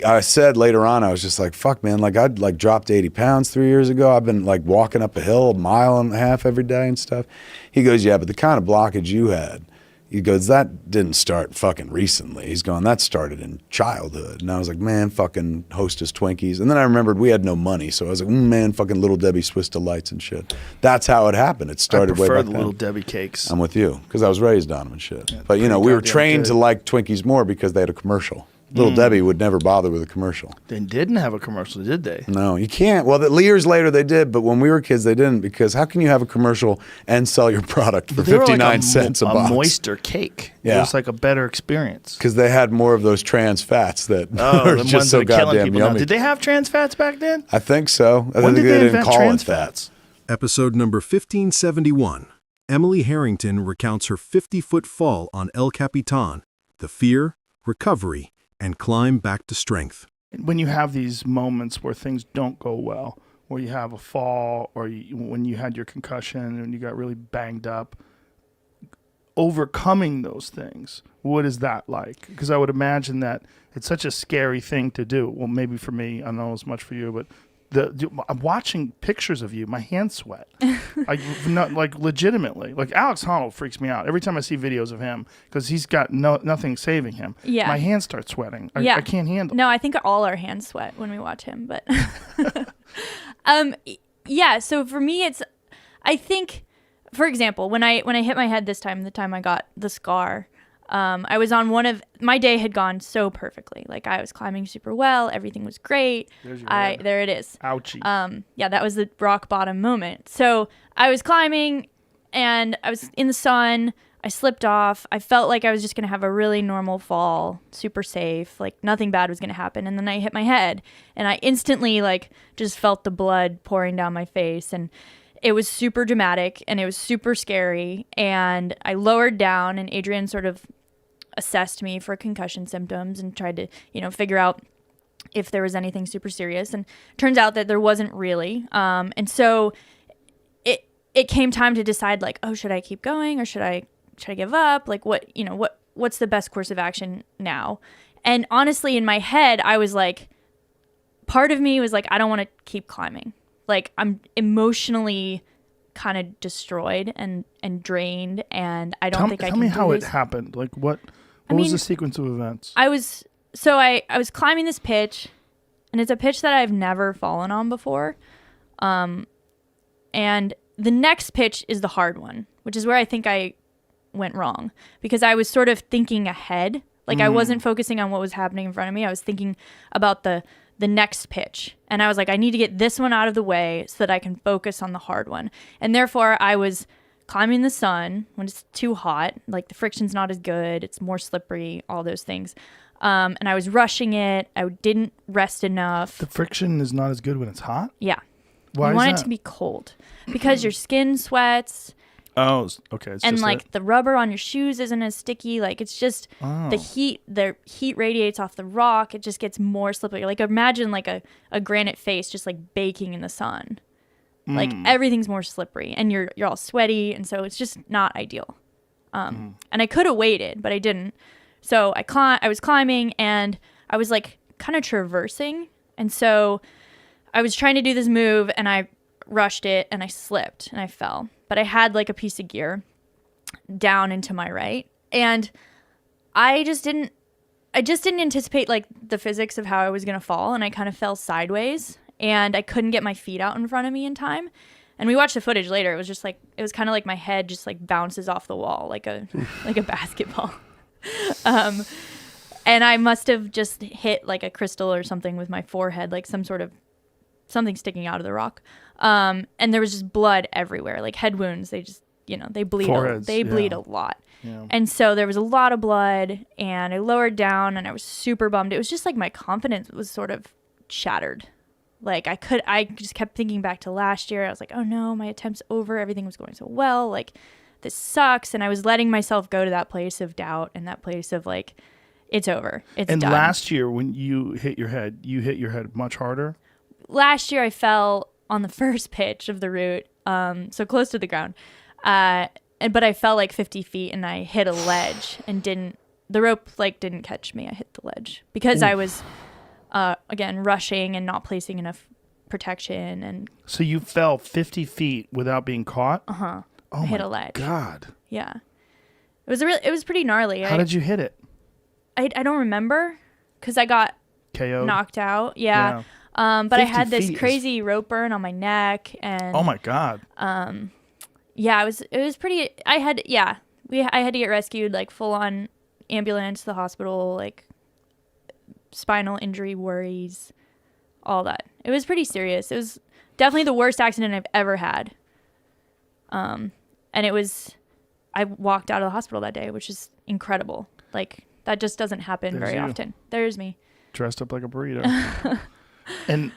I said later on, I was just like, fuck, man, like I'd like dropped 80 pounds 3 years ago. I've been like walking up a hill 1.5 miles every day and stuff. He goes, yeah, but the kind of blockage you had, he goes, that didn't start fucking recently. He's going, that started in childhood. And I was like, man, fucking Hostess Twinkies. And then I remembered we had no money. So I was like, man, fucking Little Debbie Swiss Delights and shit. That's how it happened. It started way back then. I prefer the Little Debbie cakes. I'm with you, because I was raised on them and shit. Yeah, but, we were trained to like Twinkies more because they had a commercial. Little Debbie would never bother with a commercial. They didn't have a commercial, did they? No, you can't. Well, years later they did, but when we were kids they didn't, because how can you have a commercial and sell your product for 59 cents a box? A moister cake. Yeah. It was like a better experience. Because they had more of those trans fats that are just ones so that are killing goddamn people yummy. now. Did they have trans fats back then? I think so. I When think did they didn't invent call trans it that. fats? Episode number 1571. Emily Harrington recounts her 50-foot fall on El Capitan, the fear, recovery, and climb back to strength. When you have these moments where things don't go well, where you have a fall, or when you had your concussion and you got really banged up, overcoming those things, what is that like? Because I would imagine that it's such a scary thing to do. Well, maybe for me, I don't know as much for you, but I'm watching pictures of you, my hands sweat. Not like legitimately. Like Alex Honnold freaks me out every time I see videos of him, because he's got nothing saving him. Yeah. My hands start sweating. Yeah. I can't handle it. No, I think all our hands sweat when we watch him. But yeah. So for me, I think, for example, when I hit my head this time, the time I got the scar, I was on my day had gone so perfectly. Like I was climbing super well. Everything was great. There it is. Ouchie. Yeah, that was the rock bottom moment. So I was climbing and I was in the sun. I slipped off. I felt like I was just going to have a really normal fall, super safe, like nothing bad was going to happen. And then I hit my head and I instantly like just felt the blood pouring down my face, and it was super dramatic and it was super scary. And I lowered down and Adrian sort of assessed me for concussion symptoms and tried to, figure out if there was anything super serious. And turns out that there wasn't really. And so it came time to decide like, oh, should I keep going or should I give up? Like what's the best course of action now? And honestly, in my head, I was like, part of me was like, I don't want to keep climbing. Like I'm emotionally kind of destroyed and drained, and I don't think I can do this. Tell me how it happened. Like what was the sequence of events? I was climbing this pitch, and it's a pitch that I've never fallen on before. And the next pitch is the hard one, which is where I think I went wrong, because I was sort of thinking ahead. Like I wasn't focusing on what was happening in front of me. I was thinking about the next pitch. And I was like, I need to get this one out of the way so that I can focus on the hard one. And therefore I was climbing the sun when it's too hot, like the friction's not as good, it's more slippery, all those things. And I was rushing it. I didn't rest enough. The friction is not as good when it's hot? Yeah. Why you is want that? it to be cold because your skin sweats. Oh, okay. It's And just like the rubber on your shoes isn't as sticky. Like it's just the heat radiates off the rock. It just gets more slippery. Like imagine like a granite face just like baking in the sun. Like everything's more slippery and you're all sweaty. And so it's just not ideal. And I could have waited, but I didn't. So I was climbing and I was like kind of traversing. And so I was trying to do this move and I rushed it and I slipped and I fell. But I had like a piece of gear down into my right. And I just didn't anticipate like the physics of how I was going to fall. And I kind of fell sideways and I couldn't get my feet out in front of me in time. And we watched the footage later. It was just like, it was kind of like my head just like bounces off the wall like a basketball. And I must have just hit like a crystal or something with my forehead, like something sticking out of the rock. And there was just blood everywhere, like head wounds. They just, they bleed. Bleed a lot. Yeah. And so there was a lot of blood and I lowered down and I was super bummed. It was just like my confidence was sort of shattered. Like I just kept thinking back to last year. I was like, oh no, my attempt's over. Everything was going so well. Like this sucks. And I was letting myself go to that place of doubt and that place of like, it's over. It's done. And last year when you hit your head much harder? Last year I fell on the first pitch of the route, so close to the ground. But I fell like 50 feet and I hit a ledge and the rope like didn't catch me. I hit the ledge because I was, again, rushing and not placing enough protection. And so you fell 50 feet without being caught? Uh-huh. Oh, I hit a ledge. God. Yeah. It was pretty gnarly. How did you hit it? I don't remember because I got KO'd? knocked out. Yeah. But I had this crazy rope burn on my neck and oh my God. Yeah, it was pretty. I had to get rescued, like full on ambulance to the hospital, like spinal injury worries, all that. It was pretty serious. It was definitely the worst accident I've ever had. And I walked out of the hospital that day, which is incredible. Like that just doesn't happen very often. There's me. Dressed up like a burrito. And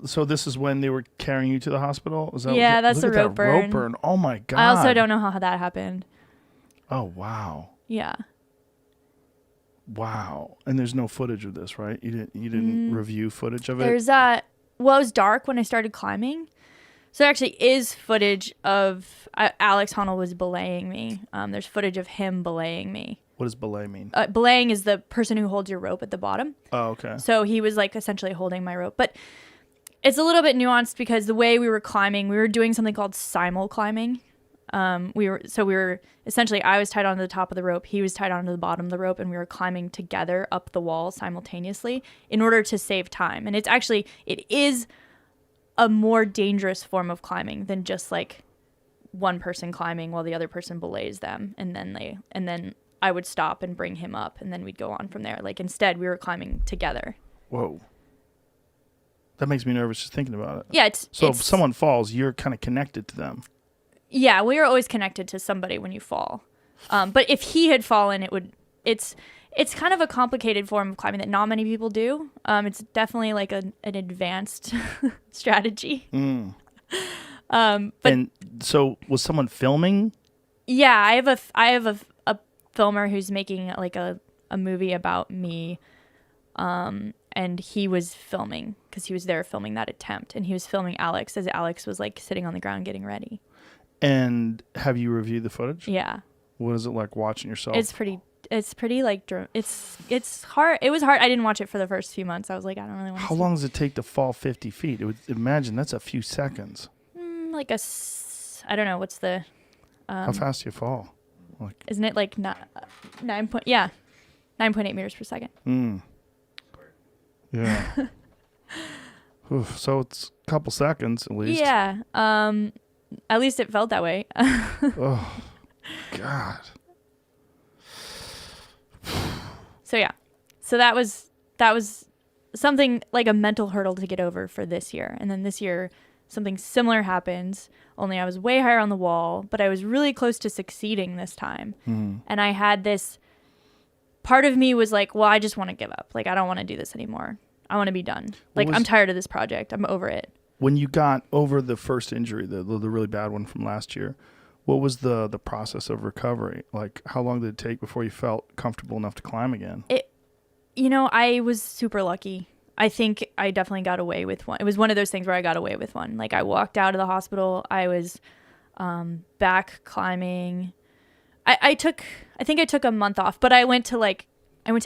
so this is when they were carrying you to the hospital? Is that that's the rope burn. Rope burn. Oh my God. I also don't know how that happened. Oh, wow. Yeah. Wow. And there's no footage of this, right? You didn't review footage of it? There's it was dark when I started climbing. So there actually is footage of Alex Honnold was belaying me. There's footage of him belaying me. What does belay mean? Belaying is the person who holds your rope at the bottom. Oh, okay. So he was like essentially holding my rope. But it's a little bit nuanced because the way we were climbing, we were doing something called simul climbing. We were essentially, I was tied onto the top of the rope, he was tied onto the bottom of the rope, and we were climbing together up the wall simultaneously in order to save time. And it is a more dangerous form of climbing than just like one person climbing while the other person belays them, and then I would stop and bring him up, and then we'd go on from there. Like instead, we were climbing together. Whoa. That makes me nervous just thinking about it. Yeah, if someone falls, you're kind of connected to them. Yeah, we are always connected to somebody when you fall. But if he had fallen, it's kind of a complicated form of climbing that not many people do. It's definitely like an advanced strategy. But and so was someone filming? Yeah, I have a filmer who's making like a movie about me. And he was filming because he was there filming that attempt, and he was filming Alex as Alex was like sitting on the ground getting ready. And have you reviewed the footage? Yeah. What is it like watching yourself? It's pretty like it's hard. It was hard. I didn't watch it for the first few months. I was like, I don't really want to. How long does it take to fall 50 feet? Imagine that's a few seconds. I don't know. What's the? How fast do you fall? Isn't it like 9.8 meters per second? Yeah. So it's a couple seconds at least. Yeah. At least it felt that way. Oh, God. So yeah. So that was something like a mental hurdle to get over for this year. And then this year something similar happens, only I was way higher on the wall, but I was really close to succeeding this time. And I had this part of me was like, well, I just want to give up. Like, I don't want to do this anymore. I want to be done. Like, I'm tired of this project. I'm over it. When you got over the first injury, the really bad one from last year, what was the process of recovery? Like, how long did it take before you felt comfortable enough to climb again? I was super lucky. I think I definitely got away with one. It was one of those things where I got away with one. Like, I walked out of the hospital. I was back climbing. I think I took a month off, but I went to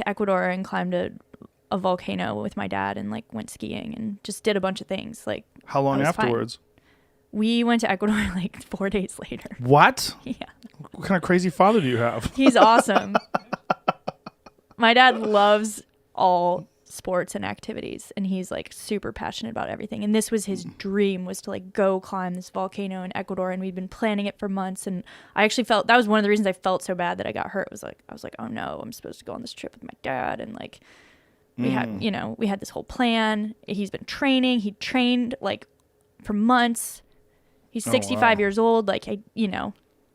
Ecuador and climbed a volcano with my dad and like went skiing and just did a bunch of things. Like, how long afterwards? Fine. We went to Ecuador like 4 days later. What? Yeah. What kind of crazy father do you have? He's awesome. My dad loves all sports and activities, and he's like super passionate about everything. And this was his dream, was to like go climb this volcano in Ecuador, and we'd been planning it for months. And I actually felt that was one of the reasons I felt so bad that I got hurt. I was like, oh no, I'm supposed to go on this trip with my dad, and like we had this whole plan. He's been training. He trained like for months. He's 65 years old. Like, it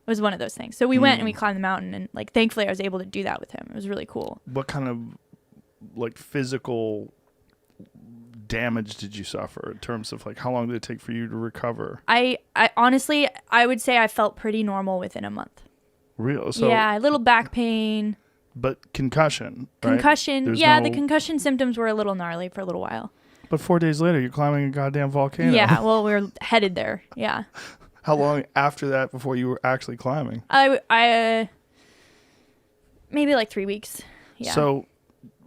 was one of those things. So we went and we climbed the mountain, and like thankfully I was able to do that with him. It was really cool. What kind of like physical damage did you suffer in terms of like how long did it take for you to recover? I honestly, I would say I felt pretty normal within a month. Real? So, yeah, a little back pain. But concussion, right? Concussion. Yeah, the concussion symptoms were a little gnarly for a little while. But 4 days later, you're climbing a goddamn volcano. Yeah, well, we were headed there. Yeah. How long after that before you were actually climbing? I maybe like 3 weeks. Yeah. So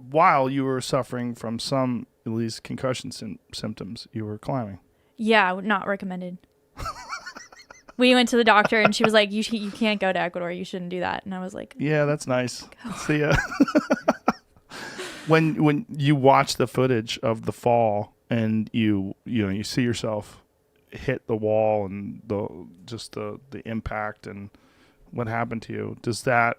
while you were suffering from some, at least, concussion symptoms, you were climbing. Yeah, not recommended. We went to the doctor, and she was like, you can't go to Ecuador. You shouldn't do that. And I was like, yeah, that's nice. See ya. When you watch the footage of the fall and you see yourself hit the wall and the impact and what happened to you, does that,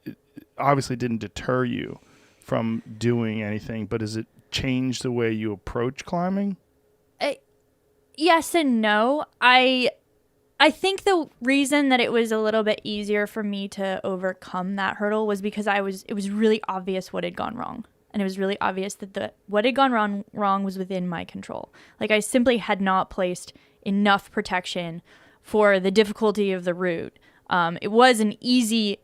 it obviously didn't deter you from doing anything, but does it change the way you approach climbing? Yes and no. I think the reason that it was a little bit easier for me to overcome that hurdle was because it was really obvious what had gone wrong. And it was really obvious that what had gone wrong was within my control. Like, I simply had not placed enough protection for the difficulty of the route. It was an easy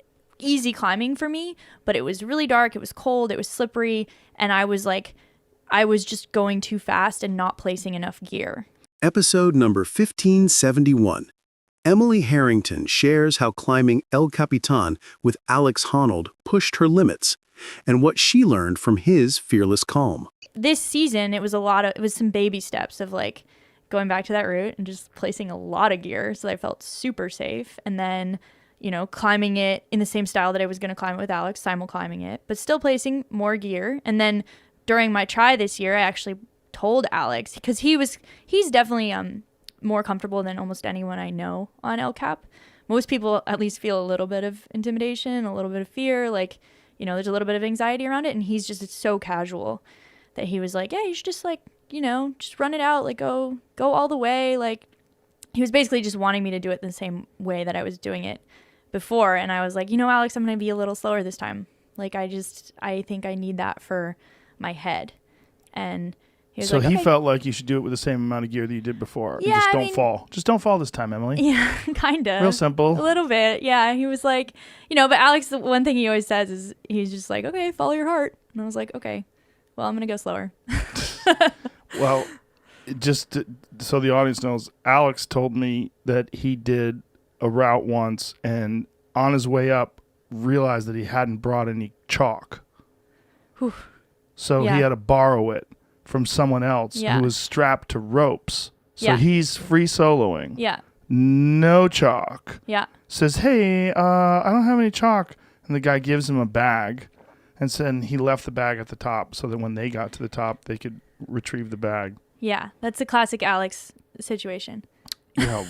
climbing for me, but it was really dark, it was cold, it was slippery, and I was just going too fast and not placing enough gear. Episode number 1571. Emily Harrington shares how climbing El Capitan with Alex Honnold pushed her limits and what she learned from his fearless calm. This season, it was some baby steps of like going back to that route and just placing a lot of gear so that I felt super safe. And then, climbing it in the same style that I was going to climb it with Alex, simul-climbing it, but still placing more gear. And then during my try this year, I actually told Alex, because he's definitely more comfortable than almost anyone I know on El Cap. Most people at least feel a little bit of intimidation, a little bit of fear, like, there's a little bit of anxiety around it, and it's so casual that he was like, yeah, you should just like, just run it out, like go all the way. Like, he was basically just wanting me to do it the same way that I was doing it before. And I was like, Alex, I'm going to be a little slower this time. Like, I think I need that for my head. And he was so like, he okay. felt like you should do it with the same amount of gear that you did before. Yeah, Just don't fall. Just don't fall this time, Emily. Yeah, kind of. Real simple. A little bit. Yeah. He was like, but Alex, the one thing he always says is he's just like, okay, follow your heart. And I was like, okay, well, I'm going to go slower. Well, so the audience knows, Alex told me that he did a route once and on his way up realized that he hadn't brought any chalk. Whew. So Yeah. he had to borrow it from someone else Yeah. who was strapped to ropes. So Yeah. he's free soloing. Yeah. No chalk. Yeah. Says, hey, I don't have any chalk. And the guy gives him a bag. And then he left the bag at the top so that when they got to the top, they could retrieve the bag. Yeah. That's the classic Alex situation. Yeah,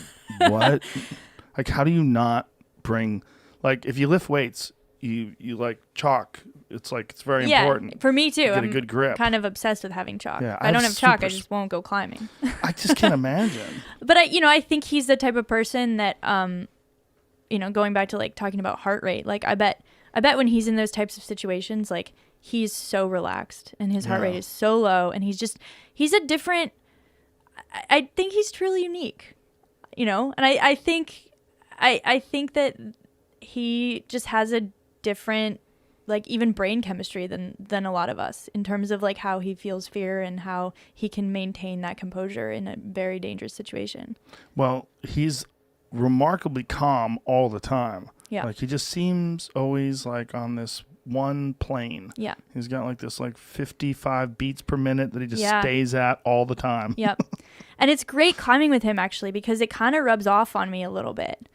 what? Like, how do you not bring, like, if you lift weights, you like chalk. It's like, it's very important. For me too. Get I'm a good grip. kind of obsessed with having chalk. Yeah, if I don't have chalk, I just won't go climbing. I just can't imagine. But I think he's the type of person that, going back to like talking about heart rate, like I bet I bet when he's in those types of situations, like he's so relaxed and his heart rate is so low, and he's a different. I think he's truly unique, you know, and I think that he just has a different, like, even brain chemistry than a lot of us in terms of like how he feels fear and how he can maintain that composure in a very dangerous situation. Well, he's remarkably calm all the time. Yeah. Like he just seems always like on this one plane. Yeah. He's got like this like 55 beats per minute that he just Yeah. stays at all the time. Yep. And it's great climbing with him, actually, because it kind of rubs off on me a little bit.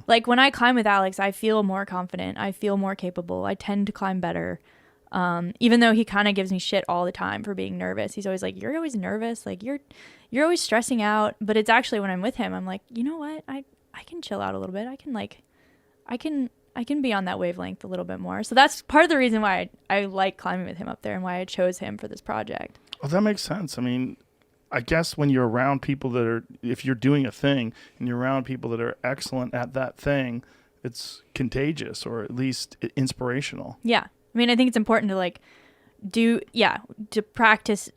Like when I climb with Alex, I feel more confident. I feel more capable. I tend to climb better. Even though he kind of gives me shit all the time for being nervous. He's always like, you're always nervous. Like you're always stressing out. But it's actually when I'm with him, I'm like, you know what? I can chill out a little bit. I can be on that wavelength a little bit more. So that's part of the reason why I like climbing with him up there and why I chose him for this project. Well, that makes sense. I mean, I guess when you're around people that are, if you're doing a thing and you're around people that are excellent at that thing, it's contagious or at least inspirational. Yeah. I mean, I think it's important to to practice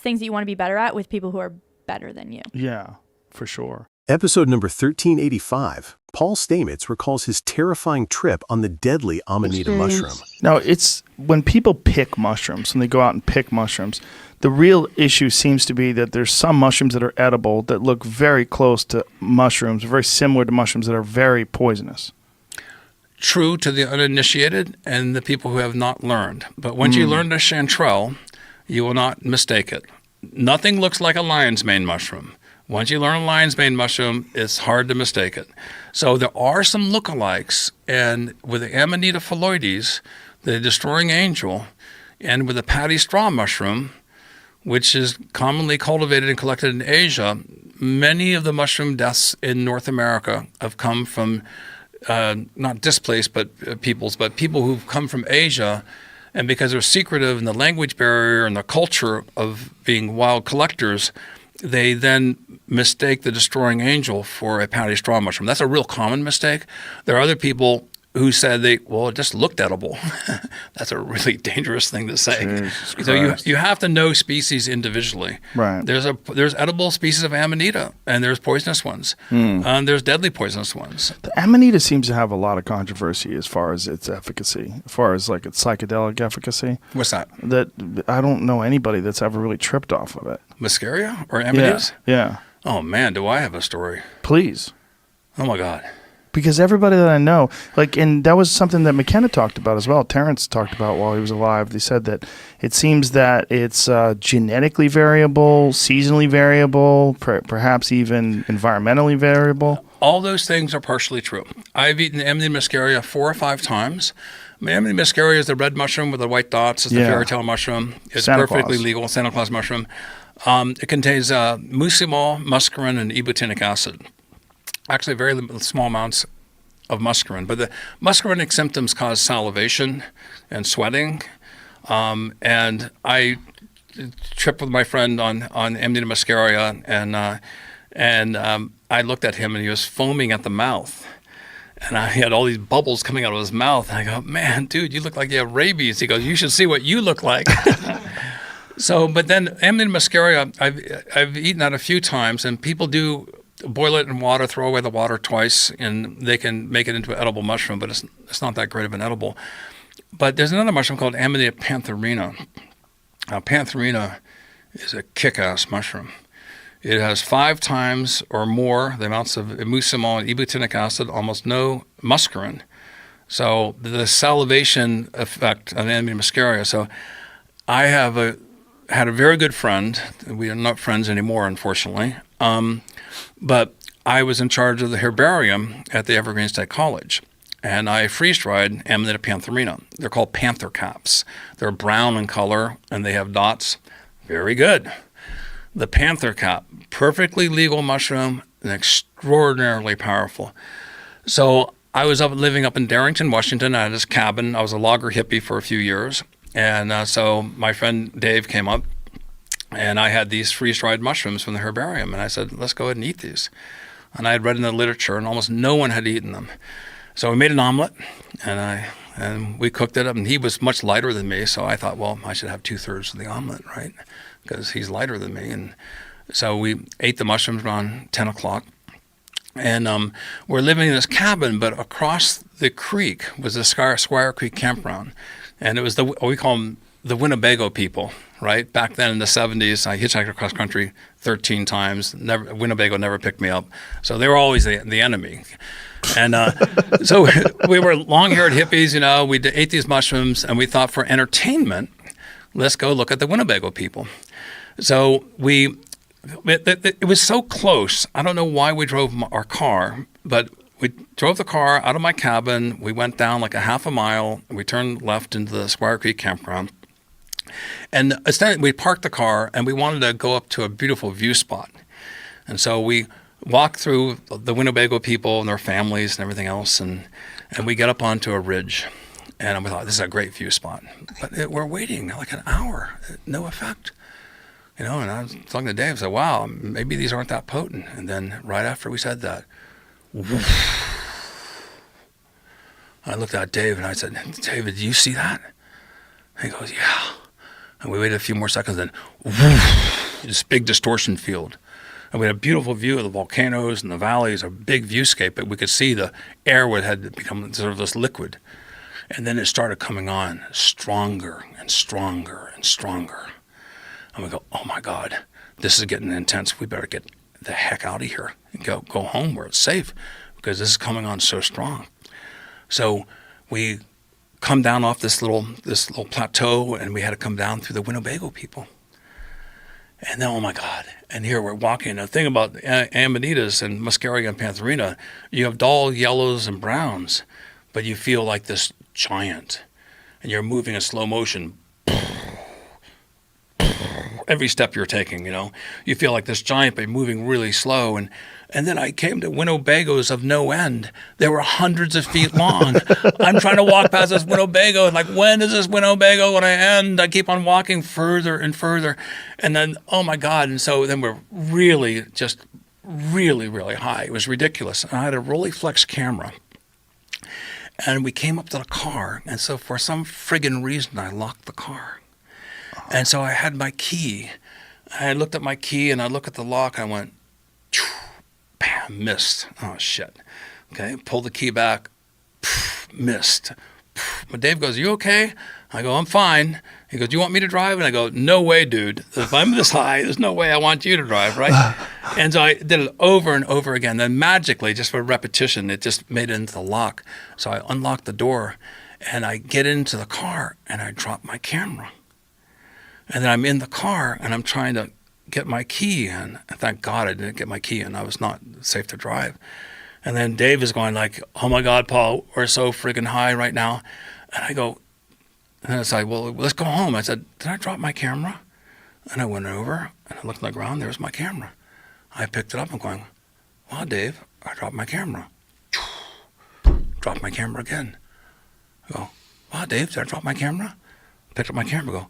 things that you want to be better at with people who are better than you. Yeah, for sure. Episode number 1385. Paul Stamets recalls his terrifying trip on the deadly Amanita mushroom. Now, it's when people pick mushrooms, when they go out and pick mushrooms, the real issue seems to be that there's some mushrooms that are edible that look very close to mushrooms, very similar to mushrooms that are very poisonous. True to the uninitiated and the people who have not learned. But once you learn the chanterelle, you will not mistake it. Nothing looks like a lion's mane mushroom. Once you learn a lion's mane mushroom, it's hard to mistake it. So there are some lookalikes, and with the Amanita phalloides, the destroying angel, and with the paddy straw mushroom, which is commonly cultivated and collected in Asia, many of the mushroom deaths in North America have come from not displaced peoples, but people who've come from Asia, and because they're secretive in the language barrier and the culture of being wild collectors, they then mistake the destroying angel for a paddy straw mushroom. That's a real common mistake. There are other people who said it just looked edible. That's a really dangerous thing to say. So you have to know species individually. Right. There's edible species of Amanita, and there's poisonous ones. And there's deadly poisonous ones. The Amanita seems to have a lot of controversy as far as its efficacy, as far as like its psychedelic efficacy. What's that? That I don't know anybody that's ever really tripped off of it. Muscaria or Amanitas? Yeah. Oh man, do I have a story? Please. Oh my God. Because everybody that I know, and that was something that McKenna talked about as well. Terrence talked about while he was alive. They said that it seems that it's genetically variable, seasonally variable, perhaps even environmentally variable. All those things are partially true. I've eaten Amanita muscaria 4 or 5 times. Amanita muscaria is the red mushroom with the white dots. It's the fairy tale mushroom. It's Santa perfectly Claus. legal, Santa Claus mushroom. It contains muscimol, muscarine, and ibutinic acid. Actually, very small amounts of muscarine. But the muscarinic symptoms cause salivation and sweating. And I tripped with my friend on Amanita muscaria, and I looked at him, and he was foaming at the mouth. And he had all these bubbles coming out of his mouth. And I go, man, dude, you look like you have rabies. He goes, you should see what you look like. But then Amanita muscaria, I've eaten that a few times, and people do boil it in water, throw away the water twice, and they can make it into an edible mushroom, but it's not that great of an edible. But there's another mushroom called Amanita pantherina. Now, pantherina is a kick-ass mushroom. It has 5 times or more the amounts of muscimol and ibutinic acid, almost no muscarine. So the salivation effect of Amanita muscaria. So I have had a very good friend. We are not friends anymore, unfortunately. But I was in charge of the herbarium at the Evergreen State College, and I freeze-dried Amanita pantherina. They're called panther caps. They're brown in color, and they have dots. Very good. The panther cap, perfectly legal mushroom and extraordinarily powerful. So I was living up in Darrington, Washington. I had this cabin. I was a logger hippie for a few years. And so my friend Dave came up, and I had these freeze-dried mushrooms from the herbarium. And I said, let's go ahead and eat these. And I had read in the literature, and almost no one had eaten them. So we made an omelet, and we cooked it up. And he was much lighter than me, so I thought, well, I should have 2/3 of the omelet, right? Because he's lighter than me. And so we ate the mushrooms around 10 o'clock. And we're living in this cabin, but across the creek was the Squire Creek campground. And it was we call them the Winnebago people, right? Back then in the 70s, I hitchhiked across country 13 times. Winnebago never picked me up. So they were always the enemy. And so we were long-haired hippies, we ate these mushrooms, and we thought for entertainment, let's go look at the Winnebago people. So it was so close. I don't know why we drove our car, but we drove the car out of my cabin. We went down like a half a mile. And we turned left into the Squire Creek campground. And we parked the car, and we wanted to go up to a beautiful view spot. And so we walked through the Winnebago people and their families and everything else, and we get up onto a ridge. And we thought, this is a great view spot. But we're waiting like an hour, no effect. And I was talking to Dave, I said, wow, maybe these aren't that potent. And then right after we said that, I looked at Dave and I said, David, do you see that? And he goes, yeah. And we waited a few more seconds, then this big distortion field. And we had a beautiful view of the volcanoes and the valleys, a big viewscape, but we could see the air had become sort of this liquid. And then it started coming on stronger and stronger and stronger. And we go, oh my God, this is getting intense. We better get the heck out of here and go home where it's safe, because this is coming on so strong. So we come down off this little plateau, and we had to come down through the Winnebago people. And then, oh my God, and here we're walking. The thing about Amanitas and Muscaria and Pantherina, you have dull yellows and browns, but you feel like this giant, and you're moving in slow motion. Every step you're taking, you feel like this giant, but moving really slow. And then I came to Winnebagos of no end. They were hundreds of feet long. I'm trying to walk past this Winnebago, and like, when is this Winnebago going to end? I keep on walking further and further. And then, oh my God. And so then we're really, really high. It was ridiculous. And I had a Rolleiflex camera. And we came up to the car. And so for some friggin' reason, I locked the car. And so I had my key. I looked at my key, and I looked at the lock. I went, bam, missed. Oh, shit. Okay, pull the key back, missed. But Dave goes, you okay? I go, I'm fine. He goes, do you want me to drive? And I go, no way, dude. If I'm this high, there's no way I want you to drive, right? And so I did it over and over again. Then magically, just for repetition, it just made it into the lock. So I unlocked the door, and I get into the car, and I drop my camera. And then I'm in the car, and I'm trying to get my key in. And thank God I didn't get my key in. I was not safe to drive. And then Dave is going like, oh my God, Paul, we're so freaking high right now. And I go, and I said, well, let's go home. I said, did I drop my camera? And I went over, and I looked on the ground. There's my camera. I picked it up. I'm going, well, Dave, I dropped my camera. Dropped my camera again. I go, wow, Dave, did I drop my camera? Picked up my camera, go,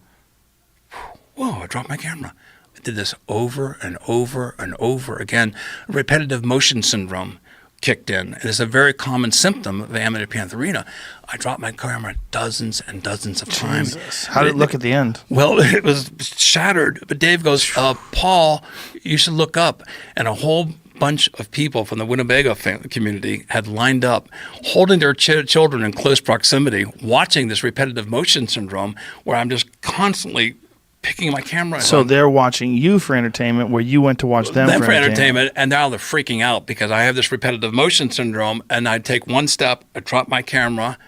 whoa, I dropped my camera. I did this over and over and over again. Repetitive motion syndrome kicked in. It is a very common symptom of Amanita pantherina. I dropped my camera dozens and dozens of times. How did it look at the end? Well, it was shattered. But Dave goes, Paul, you should look up. And a whole bunch of people from the Winnebago community had lined up, holding their children in close proximity, watching this repetitive motion syndrome, where I'm just constantly picking my camera. So they're watching you for entertainment, where you went to watch them for entertainment. And now they're freaking out because I have this repetitive motion syndrome, and I take one step, I drop my camera.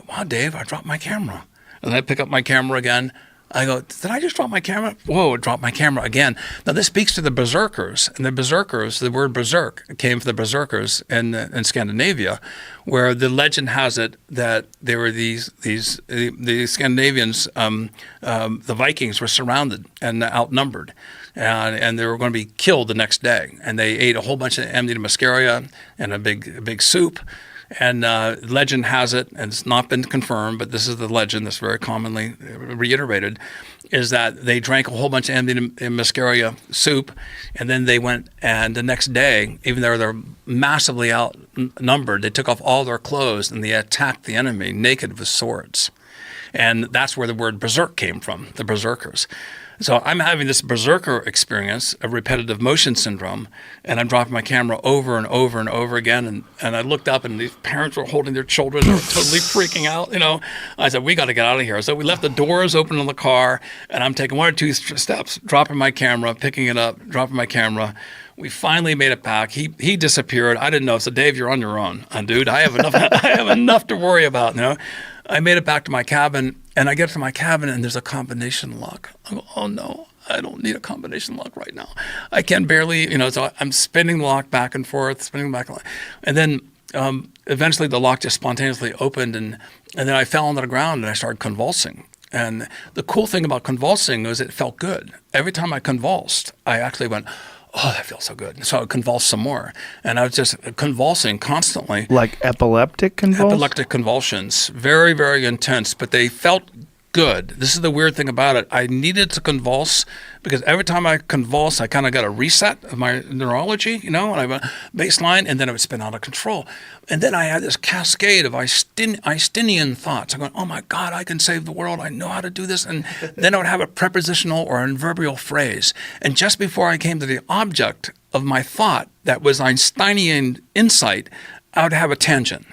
Wow, Dave, I dropped my camera. And I pick up my camera again. I go, did I just drop my camera? Whoa, I dropped my camera again. Now, this speaks to the berserkers. And the berserkers, the word berserk came from the berserkers in Scandinavia, where the legend has it that there were the Scandinavians, the Vikings were surrounded and outnumbered. And they were going to be killed the next day. And they ate a whole bunch of Amanita muscaria and a big soup. And legend has it, and it's not been confirmed, but this is the legend that's very commonly reiterated, is that they drank a whole bunch of muscaria soup, and then they went, and the next day, even though they're massively outnumbered, they took off all their clothes and they attacked the enemy naked with swords. And that's where the word berserk came from, the berserkers. So I'm having this berserker experience of repetitive motion syndrome, and I'm dropping my camera over and over and over again. And I looked up, and these parents were holding their children. They were totally freaking out. I said, we got to get out of here. So we left the doors open on the car, and I'm taking 1 or 2 steps, dropping my camera, picking it up, dropping my camera. We finally made it back. He disappeared. I didn't know. So Dave, you're on your own, dude. I have enough. I have enough to worry about. I made it back to my cabin, and I get to my cabin, and there's a combination lock. I go, oh no, I don't need a combination lock right now. I can barely, so I'm spinning the lock back and forth, spinning back, and then eventually the lock just spontaneously opened, and then I fell onto the ground and I started convulsing. And the cool thing about convulsing was it felt good. Every time I convulsed, I actually went, oh, that feels so good. So I convulsed some more. And I was just convulsing constantly. Like epileptic convulsions? Epileptic convulsions. Very, very intense, but they felt good. This is the weird thing about it. I needed to convulse because every time I convulse, I kind of got a reset of my neurology, and I went baseline, and then it would spin out of control. And then I had this cascade of Einsteinian thoughts. I'm going, oh my God, I can save the world. I know how to do this. And then I would have a prepositional or adverbial phrase. And just before I came to the object of my thought that was Einsteinian insight, I would have a tangent.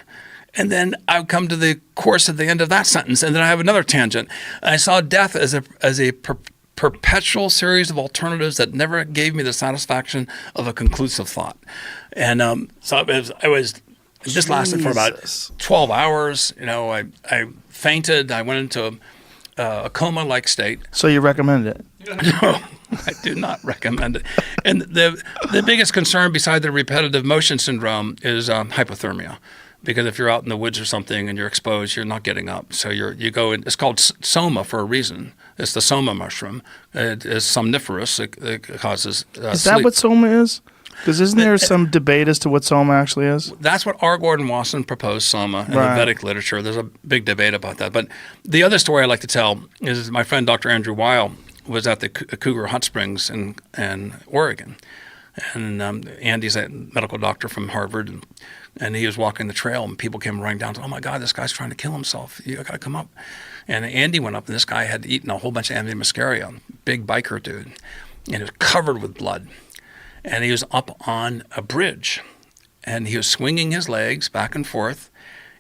And then I would come to the course at the end of that sentence, and then I have another tangent. And I saw death as a perpetual series of alternatives that never gave me the satisfaction of a conclusive thought. And so it was this lasted for about 12 hours. I fainted. I went into a coma-like state. So you recommend it? No, I do not recommend it. And the biggest concern beside the repetitive motion syndrome is hypothermia. Because if you're out in the woods or something and you're exposed, you're not getting up. So you go in. It's called soma for a reason. It's the soma mushroom. It is somniferous. It causes Is sleep. that what soma is? Because isn't there some debate as to what soma actually is? That's what R. Gordon Wasson proposed, soma, in the Vedic literature. There's a big debate about that. But the other story I like to tell is my friend Dr. Andrew Weil was at the Cougar Hot Springs in Oregon. And Andy's a medical doctor from Harvard, and he was walking the trail, and people came running down. Oh my God, this guy's trying to kill himself! You got to come up. And Andy went up, and this guy had eaten a whole bunch of muscaria, big biker dude, and he was covered with blood. And he was up on a bridge, and he was swinging his legs back and forth,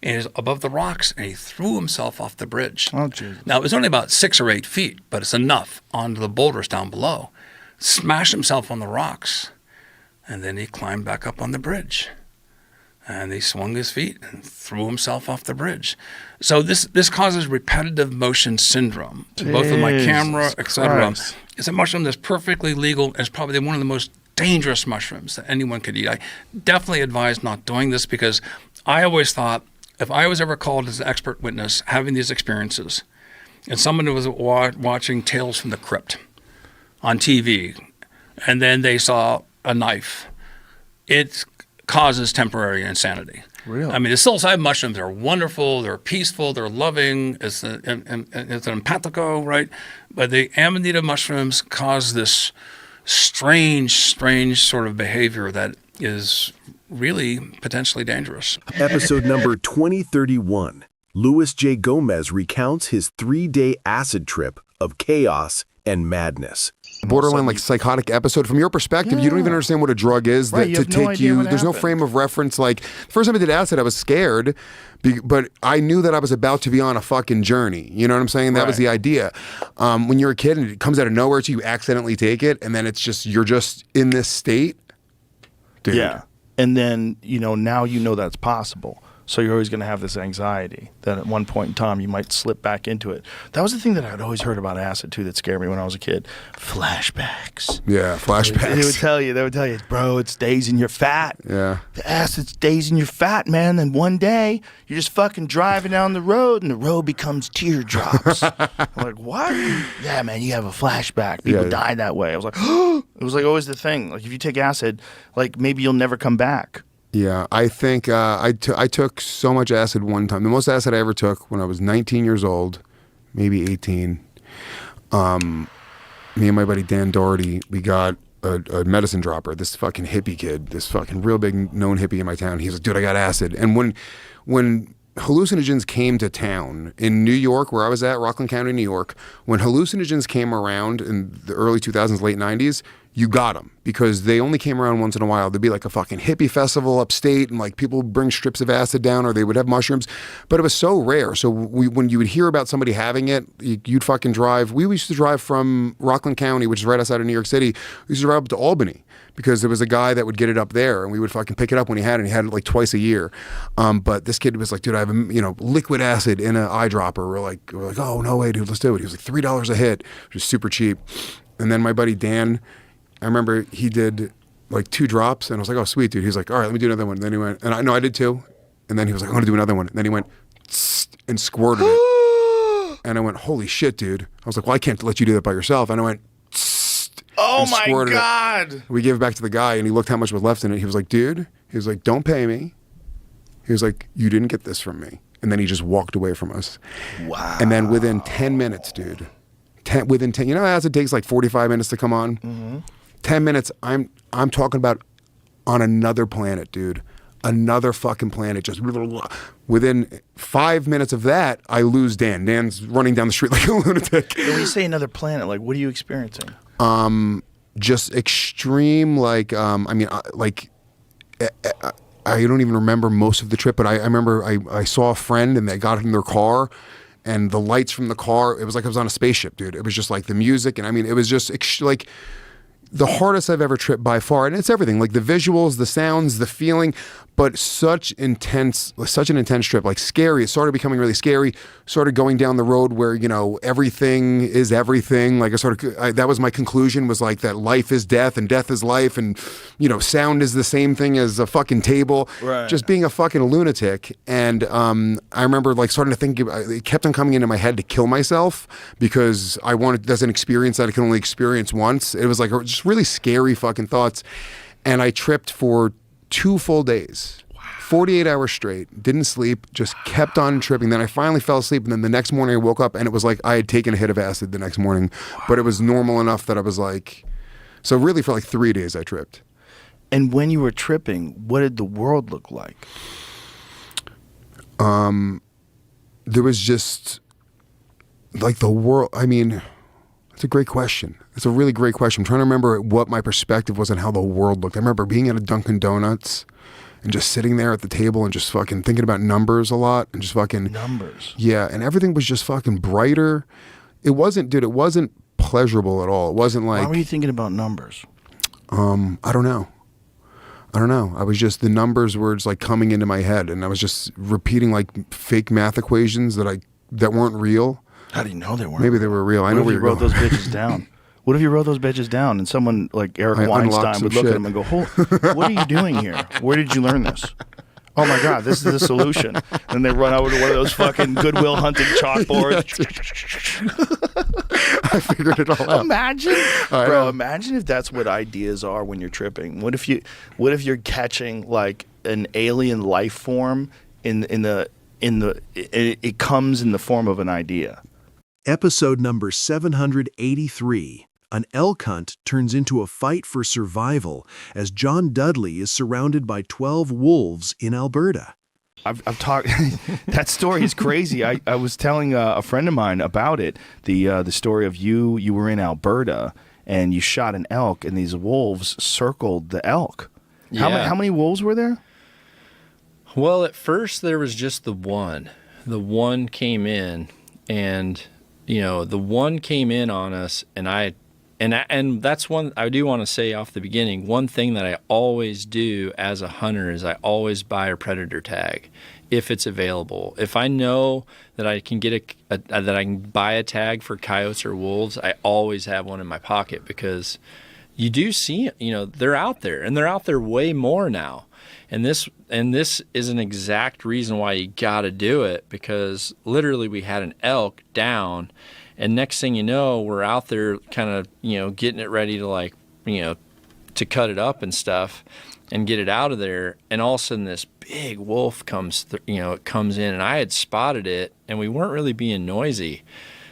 and he was above the rocks, and he threw himself off the bridge. Oh, Jesus. Now it was only about 6 or 8 feet, but it's enough onto the boulders down below. Smashed himself on the rocks. And then he climbed back up on the bridge, and he swung his feet and threw himself off the bridge. So this causes repetitive motion syndrome, both with my camera, etc. It's a mushroom that's perfectly legal. It's probably one of the most dangerous mushrooms that anyone could eat. I definitely advise not doing this because I always thought if I was ever called as an expert witness having these experiences, and someone was watching Tales from the Crypt on TV, and then they saw a knife, it causes temporary insanity. Really? I mean, the psilocybin mushrooms are wonderful, they're peaceful, they're loving, it's an empathico, right? But the amanita mushrooms cause this strange sort of behavior that is really potentially dangerous. Episode number 2031. Louis J. Gomez recounts his 3-day acid trip of chaos and madness. Borderline like psychotic episode. From your perspective, you don't even understand what a drug is. Right, you have no idea what there's no happened. frame of reference. Like the first time I did acid, I was scared, but I knew that I was about to be on a fucking journey. You know what I'm saying? That was the idea. When you're a kid and it comes out of nowhere to you, accidentally take it, and then it's just you're just in this state. Dude. Yeah. And then, now that's possible. So you're always going to have this anxiety that at one point in time you might slip back into it. That was the thing that I'd always heard about acid too that scared me when I was a kid. Flashbacks. Yeah, flashbacks. They would tell you, bro, it stays in your fat. Yeah. The acid stays in your fat, man. And one day you're just fucking driving down the road and the road becomes teardrops. I'm like, what? Yeah, man, you have a flashback. People die that way. I was like, it was like always the thing. Like if you take acid, like maybe you'll never come back. Yeah, I think I took so much acid one time. The most acid I ever took when I was 19 years old, maybe 18. Me and my buddy Dan Doherty, we got a medicine dropper, this fucking hippie kid, this fucking real big known hippie in my town. He's like, dude, I got acid. And when hallucinogens came to town in New York, where I was at, Rockland County, New York, when hallucinogens came around in the early 2000s, late 90s, you got them because they only came around once in a while. There'd be like a fucking hippie festival upstate and like people would bring strips of acid down or they would have mushrooms, but it was so rare. So when you would hear about somebody having it, you'd fucking drive. We used to drive from Rockland County, which is right outside of New York City. We used to drive up to Albany because there was a guy that would get it up there and we would fucking pick it up when he had it. And he had it like twice a year. But this kid was like, dude, I have liquid acid in an eyedropper. We're like, oh, no way, dude, let's do it. He was like $3 a hit, which was super cheap. And then my buddy Dan, I remember he did like 2 drops and I was like, oh, sweet, dude. He's like, all right, let me do another one. And then he went, and I did 2. And then he was like, I'm going to do another one. And then he went and squirted it. And I went, holy shit, dude. I was like, well, I can't let you do that by yourself. And I went, oh my God. It. We gave it back to the guy and he looked how much was left in it. He was like, dude, he was like, don't pay me. He was like, you didn't get this from me. And then he just walked away from us. Wow. And then within 10 minutes, dude, within 10, as it takes like 45 minutes to come on. Mm-hmm. 10 minutes, I'm talking about on another planet, dude. Another fucking planet. Just within 5 minutes of that, I lose Dan. Dan's running down the street like a lunatic. When you say another planet, like what are you experiencing? Just extreme, I don't even remember most of the trip, but I remember I saw a friend and they got in their car and the lights from the car, it was like I was on a spaceship, dude. It was just like the music. And I mean, it was just like the hardest I've ever tripped by far. And it's everything, like the visuals, the sounds, the feeling, but such an intense trip, like scary. It started becoming really scary, started going down the road where, everything is everything. Like that was my conclusion, was like that life is death and death is life. And, sound is the same thing as a fucking table, right. Just being a fucking lunatic. And I remember like starting to think, it kept on coming into my head to kill myself because I wanted, that's an experience that I can only experience once. It was like just really scary fucking thoughts. And I tripped for 2 full days, 48 hours straight, didn't sleep, just kept on tripping. Then I finally fell asleep. And then the next morning I woke up and it was like I had taken a hit of acid the next morning, but it was normal enough that I was like, so really for like 3 days I tripped. And when you were tripping, what did the world look like? There was just like the world. I mean, it's a great question. It's a really great question. I'm trying to remember what my perspective was on how the world looked. I remember being at a Dunkin' Donuts and just sitting there at the table and just fucking thinking about numbers a lot and just fucking numbers. Yeah, and everything was just fucking brighter. It wasn't pleasurable at all. It wasn't like. Why were you thinking about numbers? I don't know. I was just, the numbers were just like coming into my head and I was just repeating like fake math equations that weren't real. How do you know they weren't? Maybe they were real. I know where you wrote those bitches down. What if you wrote those bitches down and someone like Eric Weinstein would look at them and go, what are you doing here? Where did you learn this? Oh my God, this is the solution. And they run over to one of those fucking Goodwill Hunting chalkboards. I figured it all out. Imagine if that's what ideas are when you're tripping. What if you're catching like an alien life form it comes in the form of an idea. Episode number 783. An elk hunt turns into a fight for survival as John Dudley is surrounded by 12 wolves in Alberta. I've talked. That story is crazy. I was telling a friend of mine about it. The story of you were in Alberta and you shot an elk and these wolves circled the elk. Yeah. How many wolves were there? Well, at first there was just the one. The one came in, and the one came in on us, and that's one I do want to say off the beginning. One thing that I always do as a hunter is I always buy a predator tag if it's available. If I know that I can get that I can buy a tag for coyotes or wolves, I always have one in my pocket because you do see, they're out there, and they're out there way more now. And this is an exact reason why you got to do it, because literally we had an elk down, and next thing you know, we're out there kind of, getting it ready to to cut it up and stuff and get it out of there. And all of a sudden this big wolf comes, it comes in, and I had spotted it and we weren't really being noisy.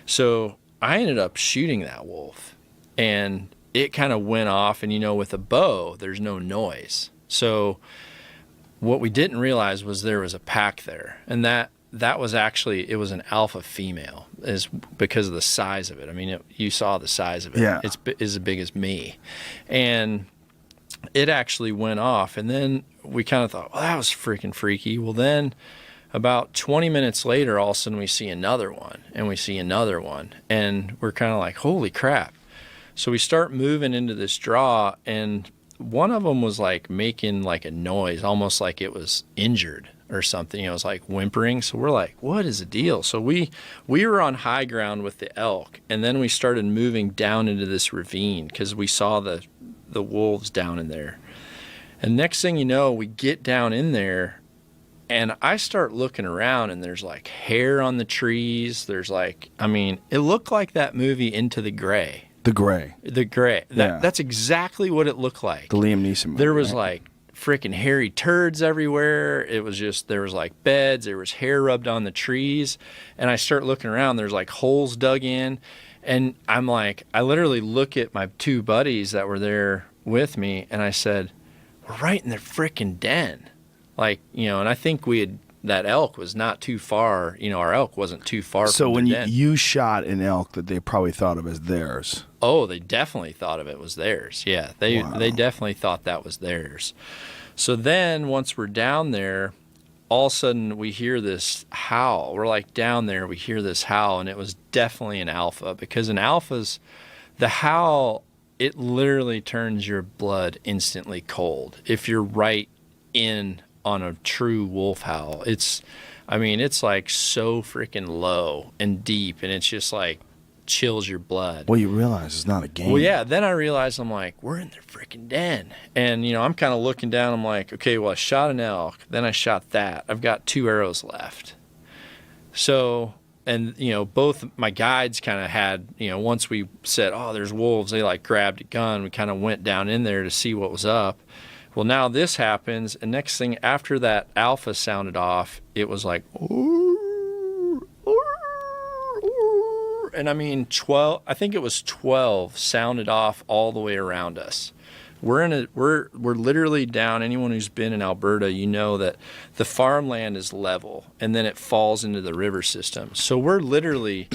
So I ended up shooting that wolf, and it kind of went off, and with a bow, there's no noise. So what we didn't realize was there was a pack there, and that was actually, it was an alpha female, is because of the size of it. I mean, you saw the size of it. Yeah. It's as big as me. And it actually went off, and then we kind of thought, well, that was freaking freaky. Well, then about 20 minutes later, all of a sudden we see another one, and we see another one, and we're kind of like, holy crap. So we start moving into this draw, and one of them was like making like a noise, almost like it was injured or something. It was like whimpering. So we're like, what is the deal? So we were on high ground with the elk, and then we started moving down into this ravine because we saw the wolves down in there. And next thing you know, we get down in there, and I start looking around, and there's like hair on the trees. There's like, it looked like that movie Into the Gray. The Gray. That's exactly what it looked like. The Liam Neeson movie. There was like freaking hairy turds everywhere. It was just, there was like beds. There was hair rubbed on the trees. And I start looking around. There's like holes dug in. And I'm like, I literally look at my two buddies that were there with me, and I said, we're right in their freaking den. Like, and I think that elk was not too far. Our elk wasn't too far from So when their den. you shot an elk that they probably thought of as theirs. Oh, they definitely thought of it was theirs. Yeah, they definitely thought that was theirs. So then once we're down there, all of a sudden we hear this howl. We're like down there, we hear this howl, and it was definitely an alpha, because an alpha's, the howl, it literally turns your blood instantly cold if you're right in on a true wolf howl. It's like so freaking low and deep, and it's just like chills your blood. Well, you realize it's not a game. Well, yeah. Then I realized, I'm like, we're in their freaking den. And, I'm kind of looking down. I'm like, okay, well, I shot an elk. Then I shot that. I've got 2 arrows left. So, and, both my guides kind of had, once we said, oh, there's wolves, they like grabbed a gun. We kind of went down in there to see what was up. Well, now this happens. And next thing, after that alpha sounded off, it was like, and 12, I think it was 12 sounded off all the way around us. We're literally down. Anyone who's been in Alberta, that the farmland is level, and then it falls into the river system. So we're literally,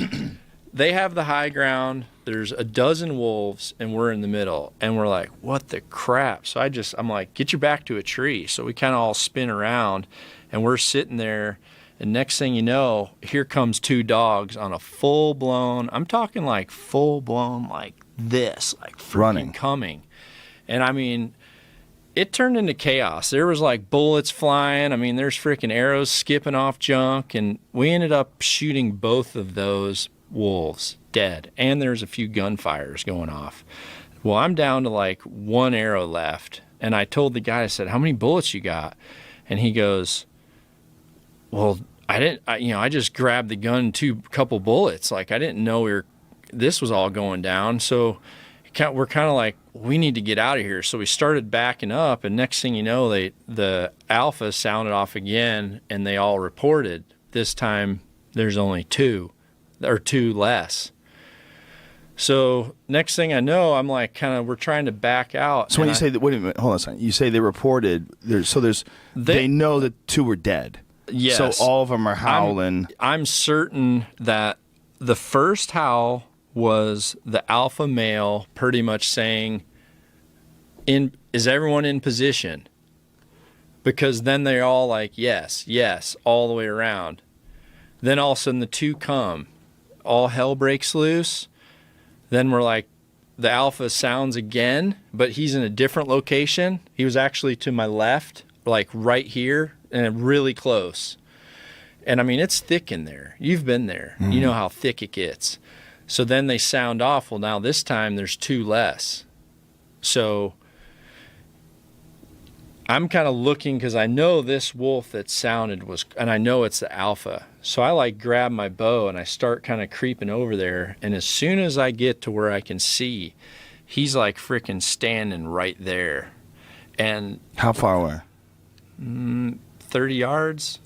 they have the high ground, there's a dozen wolves, and we're in the middle, and we're like, what the crap? So I'm like, get your back to a tree. So we kind of all spin around, and we're sitting there. And next thing you know, here comes 2 dogs on a full-blown, I'm talking like full-blown like this, like running, coming. And it turned into chaos. There was like bullets flying. There's freaking arrows skipping off junk. And we ended up shooting both of those wolves dead. And there's a few gunfires going off. Well, I'm down to like 1 arrow left. And I told the guy, I said, how many bullets you got? And he goes, well, I just grabbed the gun, couple bullets. Like, I didn't know this was all going down. So we're kind of like, we need to get out of here. So we started backing up, and next thing you know, the alpha sounded off again, and they all reported. This time there's only 2 or 2 less. So next thing I know, I'm like, we're trying to back out. So when you say that, wait a minute, hold on a second. You say they reported, they know that 2 were dead. Yes. So all of them are howling. I'm certain that the first howl was the alpha male pretty much saying, is everyone in position? Because then they're all like, yes, all the way around. Then all of a sudden the 2 come. All hell breaks loose. Then we're like, the alpha sounds again, but he's in a different location. He was actually to my left, like right here, and really close. And it's thick in there. You've been there. Mm-hmm. You know how thick it gets. So then they sound off. Well, now this time there's 2 less. So I'm kind of looking, because I know this wolf that sounded and I know it's the alpha. So I like grab my bow and I start kind of creeping over there. And as soon as I get to where I can see, he's like freaking standing right there. And How far away? 30 yards.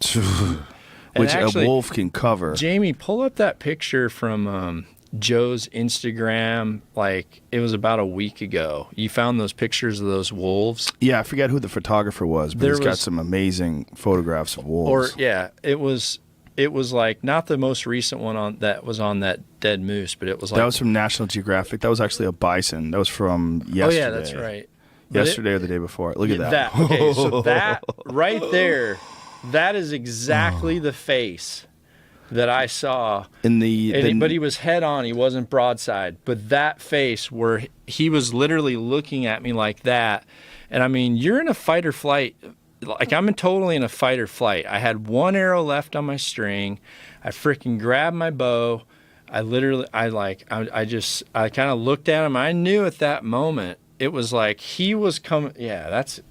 Which actually, a wolf can cover. Jamie, pull up that picture from Joe's Instagram. Like, it was about a week ago. You found those pictures of those wolves? Yeah, I forget who the photographer was, but he's got some amazing photographs of wolves. It was like not the most recent one that was on that dead moose, but it was like that was from National Geographic. That was actually a bison. That was from yesterday. Oh yeah, that's right. Yesterday or the day before. Look at that. Okay, so that right there, that is exactly the face that I saw. But he was head on. He wasn't broadside. But that face where he was literally looking at me like that. And I mean, you're in a fight or flight. Like, I'm totally in a fight or flight. I had one arrow left on my string. I freaking grabbed my bow. I kind of looked at him. I knew at that moment it was like he was coming. Yeah, it's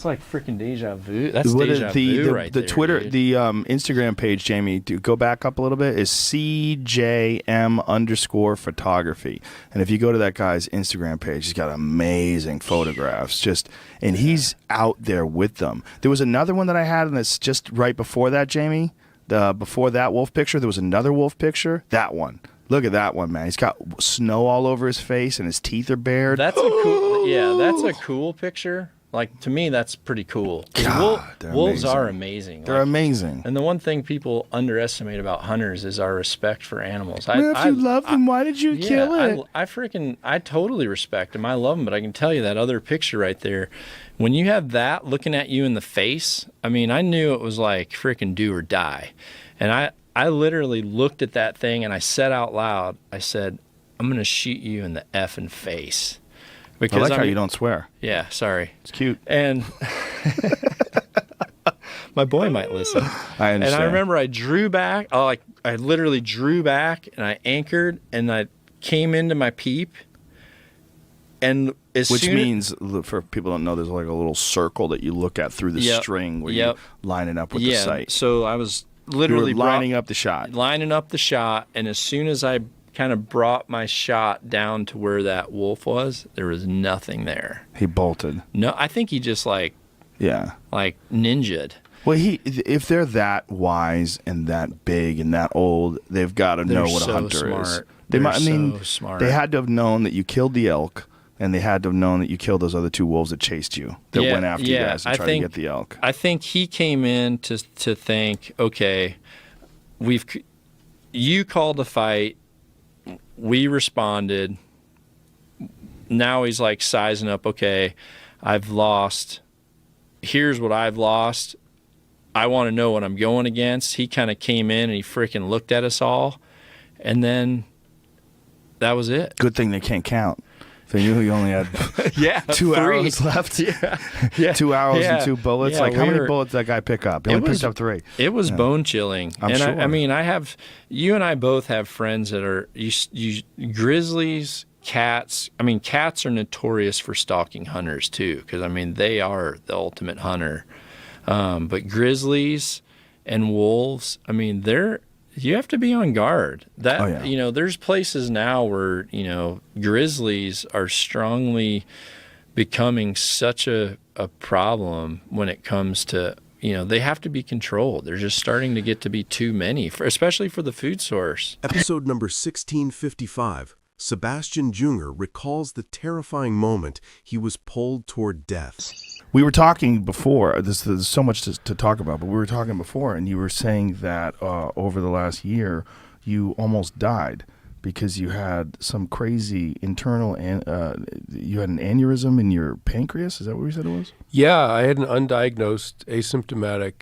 like freaking deja vu. That's deja vu right there. The Twitter, dude. the Instagram page, Jamie, go back up a little bit, is CJM_photography. And if you go to that guy's Instagram page, he's got amazing photographs. And he's out there with them. There was another one that I had, and that's just right before that, Jamie. Before that wolf picture, there was another wolf picture. That one. Look at that one, man. He's got snow all over his face, and his teeth are bared. That's a cool picture. Like, to me, that's pretty cool. Wolves are amazing. They're amazing. And the one thing people underestimate about hunters is our respect for animals. If you love them, why did you kill it? I totally respect them. I love them, but I can tell you that other picture right there, when you have that looking at you in the face, I mean, I knew it was like freaking do or die. And I literally looked at that thing and I said out loud, I said, I'm going to shoot you in the effing face. Because I like how you don't swear. Yeah, sorry. It's cute. And my boy might listen. I understand. And I remember I drew back. I literally drew back and I anchored and I came into my peep. And which means, for people who don't know, there's like a little circle that you look at through the string where you line it up with the sight. So I was literally lining up the shot. And as soon as I kind of brought my shot down to where that wolf was, there was nothing there. He bolted. No, I think he just like ninja'd. Well, if they're that wise and that big and that old, they've got to know what a hunter is. Smart. They had to have known that you killed the elk, and they had to have known that you killed those other two wolves that chased you, that went after you guys and tried to get the elk. I think he came in to think, okay, you called a fight, we responded. Now he's like sizing up, okay, I've lost. Here's what I've lost. I want to know what I'm going against. He kind of came in and he freaking looked at us all, and then that was it. Good thing they can't count. They knew you only had 2 arrows left. 2 arrows and 2 bullets. How many bullets did that guy pick up? He only picked up 3. It was bone chilling. I'm sure. I mean, you and I both have friends that are grizzlies, cats. I mean, cats are notorious for stalking hunters too, because I mean they are the ultimate hunter. But grizzlies and wolves, I mean, you have to be on guard. There's places now where, grizzlies are strongly becoming such a problem when it comes to, they have to be controlled. They're just starting to get to be too many, especially for the food source. Episode number 1655. Sebastian Junger recalls the terrifying moment he was pulled toward death. We were talking before, there's so much to talk about, but we were talking before, and you were saying that over the last year, you almost died because you had some crazy internal, you had an aneurysm in your pancreas? Is that what you said it was? Yeah, I had an undiagnosed asymptomatic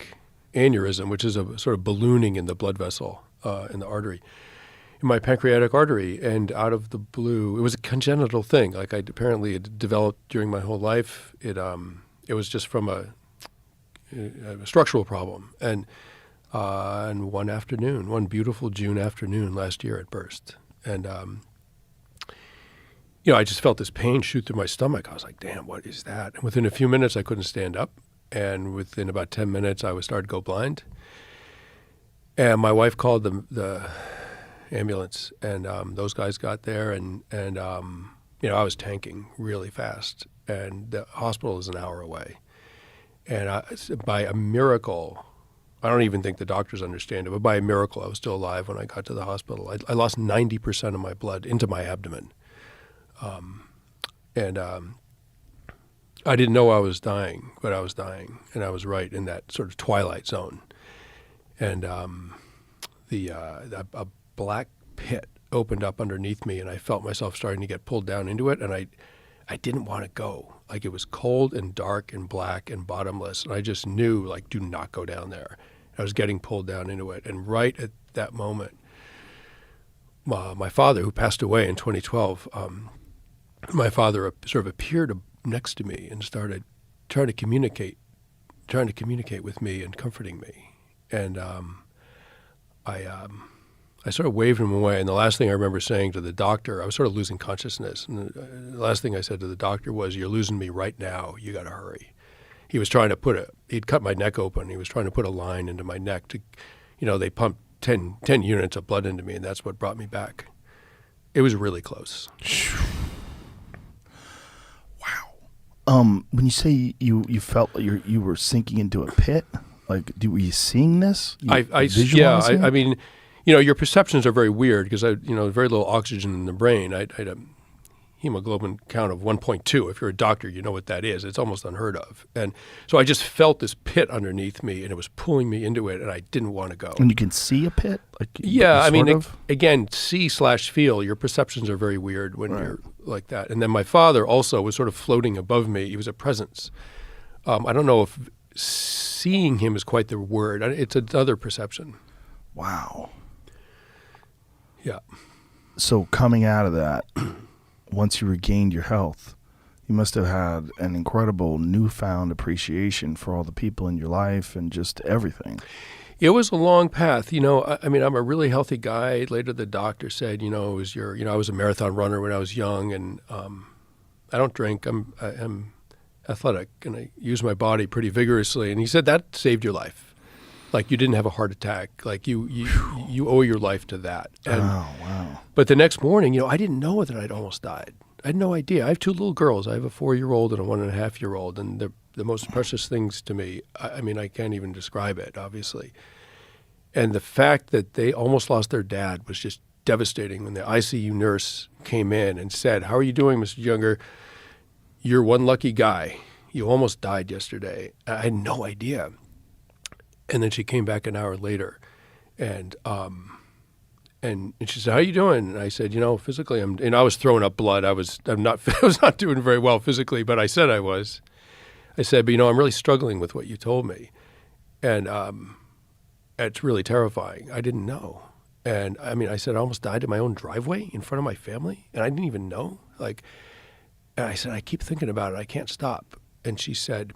aneurysm, which is a sort of ballooning in the blood vessel, in the artery, in my pancreatic artery. And out of the blue, it was a congenital thing. Like apparently it developed during my whole life. It was just from a structural problem. And one beautiful June afternoon last year, it burst. And, I just felt this pain shoot through my stomach. I was like, damn, what is that? And within a few minutes, I couldn't stand up. And within about 10 minutes, I was starting to go blind. And my wife called the ambulance, and those guys got there, and I was tanking really fast, and the hospital is an hour away. And by a miracle, I don't even think the doctors understand it, but by a miracle, I was still alive when I got to the hospital. I lost 90% of my blood into my abdomen. I didn't know I was dying, but I was dying, and I was right in that sort of twilight zone. And a black pit opened up underneath me, and I felt myself starting to get pulled down into it, and I didn't want to go. Like, it was cold and dark and black and bottomless, and I just knew, like, do not go down there. I was getting pulled down into it, and right at that moment, my father, who passed away in 2012, my father sort of appeared next to me and started trying to communicate with me and comforting me. And I sort of waved him away. And the last thing I remember saying to the doctor, I was sort of losing consciousness. And the last thing I said to the doctor was, "You're losing me right now. You got to hurry." He was trying to he'd cut my neck open. He was trying to put a line into my neck to, they pumped 10 units of blood into me, and that's what brought me back. It was really close. When you say you felt like you were sinking into a pit, like, were you seeing this? I mean, your perceptions are very weird because very little oxygen in the brain. I had a hemoglobin count of 1.2. If you're a doctor, you know what that is. It's almost unheard of. And so I just felt this pit underneath me, and it was pulling me into it, and I didn't want to go. And you can see a pit? Again, see/feel, your perceptions are very weird when you're like that. And then my father also was sort of floating above me. He was a presence. I don't know if seeing him is quite the word. It's another perception. Wow. Yeah. So coming out of that, once you regained your health, you must have had an incredible newfound appreciation for all the people in your life and just everything. It was a long path. I'm a really healthy guy. Later, the doctor said, I was a marathon runner when I was young, and I don't drink. I'm athletic, and I use my body pretty vigorously. And he said that saved your life. Like, you didn't have a heart attack. Like, you owe your life to that. And, wow. But the next morning, I didn't know that I'd almost died. I had no idea. I have two little girls. I have a 4-year-old and a 1.5-year-old, and they're the most precious things to me. I mean, I can't even describe it, obviously. And the fact that they almost lost their dad was just devastating when the ICU nurse came in and said, "How are you doing, Mr. Younger? You're one lucky guy. You almost died yesterday." I had no idea. And then she came back an hour later, and she said, "How are you doing?" And I said, physically, I was throwing up blood. I was not doing very well physically, but I said I was. I said, "But I'm really struggling with what you told me, and it's really terrifying. I didn't know." And I said, "I almost died in my own driveway in front of my family, and I didn't even know." And I said, "I keep thinking about it. I can't stop." And she said,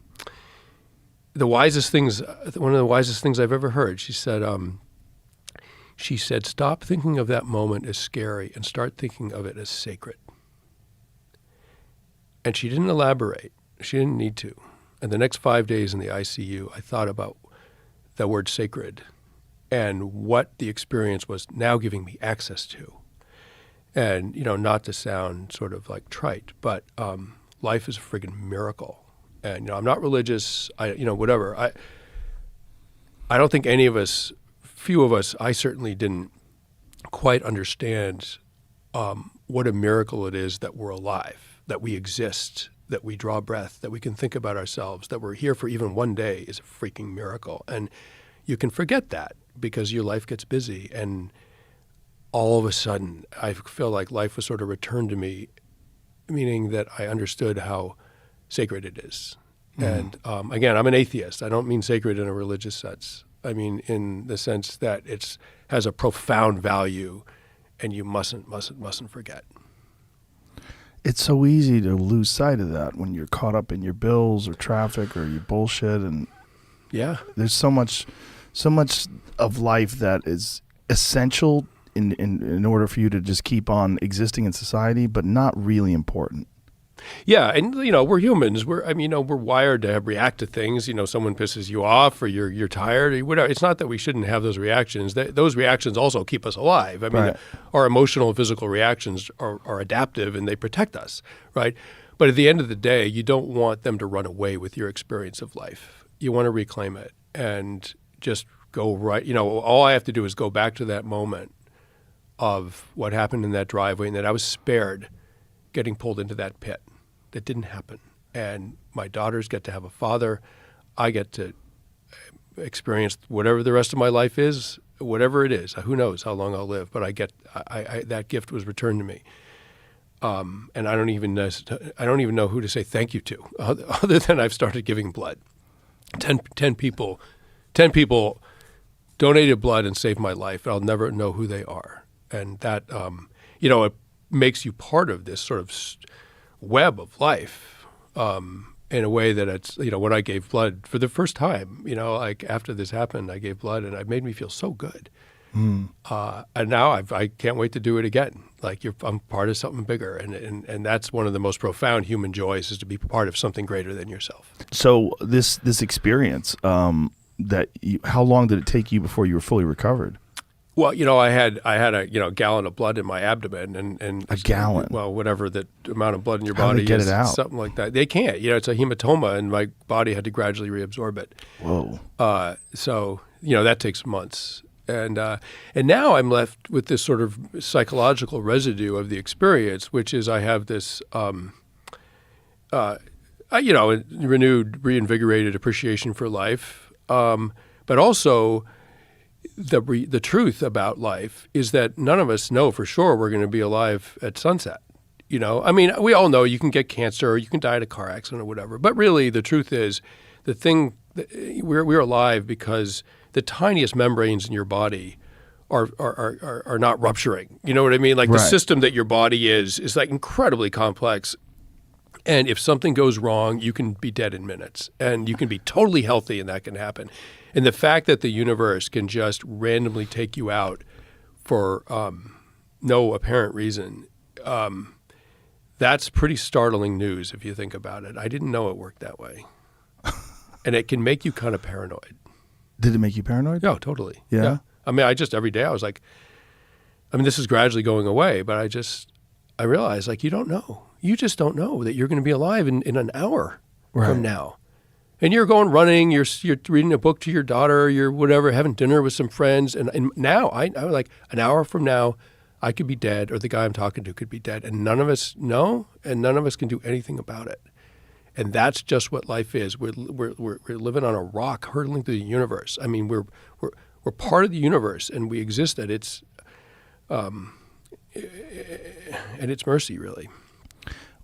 one of the wisest things I've ever heard. She said, "Stop thinking of that moment as scary and start thinking of it as sacred." And she didn't elaborate. She didn't need to. And the next 5 days in the ICU, I thought about the word sacred and what the experience was now giving me access to. And, not to sound sort of like trite, but life is a friggin' miracle. And, I'm not religious, whatever. I don't think few of us, I certainly didn't quite understand what a miracle it is that we're alive, that we exist, that we draw breath, that we can think about ourselves, that we're here for even one day is a freaking miracle. And you can forget that because your life gets busy. And all of a sudden, I feel like life was sort of returned to me, meaning that I understood how sacred it is. And again, I'm an atheist. I don't mean sacred in a religious sense. I mean in the sense that it has a profound value, and you mustn't forget. It's so easy to lose sight of that when you're caught up in your bills or traffic or your bullshit, and there's so much of life that is essential in order for you to just keep on existing in society, but not really important. Yeah, and we're humans. We're wired to react to things. Someone pisses you off, or you're tired, or whatever. It's not that we shouldn't have those reactions. Those reactions also keep us alive. Right. Our emotional and physical reactions are adaptive, and they protect us, right? But at the end of the day, you don't want them to run away with your experience of life. You want to reclaim it and just go right. All I have to do is go back to that moment of what happened in that driveway, and that I was spared getting pulled into that pit. That didn't happen. And my daughters get to have a father. I get to experience whatever the rest of my life is, whatever it is. Who knows how long I'll live, but I that gift was returned to me. And I don't even know who to say thank you to, other than I've started giving blood. 10 people donated blood and saved my life. I'll never know who they are. And that, it makes you part of this sort of web of life in a way that it's, when I gave blood for the first time, like after this happened, I gave blood and it made me feel so good. And now I can't wait to do it again. Like I'm part of something bigger. And that's one of the most profound human joys, is to be part of something greater than yourself. So this experience, how long did it take you before you were fully recovered? Well, I had a gallon of blood in my abdomen, and a gallon. Well, whatever the amount of blood in your How body do they get is, it out? something like that. They can't. It's a hematoma, and my body had to gradually reabsorb it. Whoa. So that takes months, and now I'm left with this sort of psychological residue of the experience, which is I have this, renewed, reinvigorated appreciation for life, but also. The truth about life is that none of us know for sure we're going to be alive at sunset. We all know you can get cancer or you can die in a car accident or whatever. But really, the truth is, we're alive because the tiniest membranes in your body are not rupturing. You know what I mean? Like Right. The system that your body is like incredibly complex. And if something goes wrong, you can be dead in minutes, and you can be totally healthy, and that can happen. And the fact that the universe can just randomly take you out for no apparent reason, that's pretty startling news if you think about it. I didn't know it worked that way. And it can make you kind of paranoid. Did it make you paranoid? No, totally. Yeah? Every day I was like, this is gradually going away, but I realized, you don't know. You just don't know that you're going to be alive in an hour from now. And you're going running, you're reading a book to your daughter, you're whatever, having dinner with some friends. And now, I like an hour from now, I could be dead, or the guy I'm talking to could be dead. And none of us know, and none of us can do anything about it. And that's just what life is. We're living on a rock hurtling through the universe. We're part of the universe, and we exist at its mercy, really.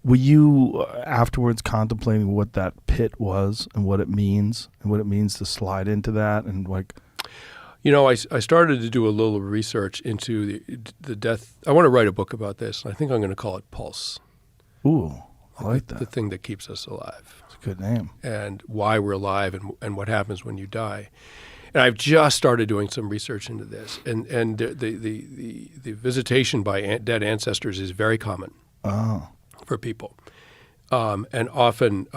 Were you afterwards contemplating what that pit was and what it means to slide into that and like? I started to do a little research into the death. I want to write a book about this. I think I'm going to call it Pulse. Ooh, I like that. The thing that keeps us alive. It's a good name. And why we're alive and what happens when you die. And I've just started doing some research into this. And the visitation by dead ancestors is very common. Oh. For people. And often,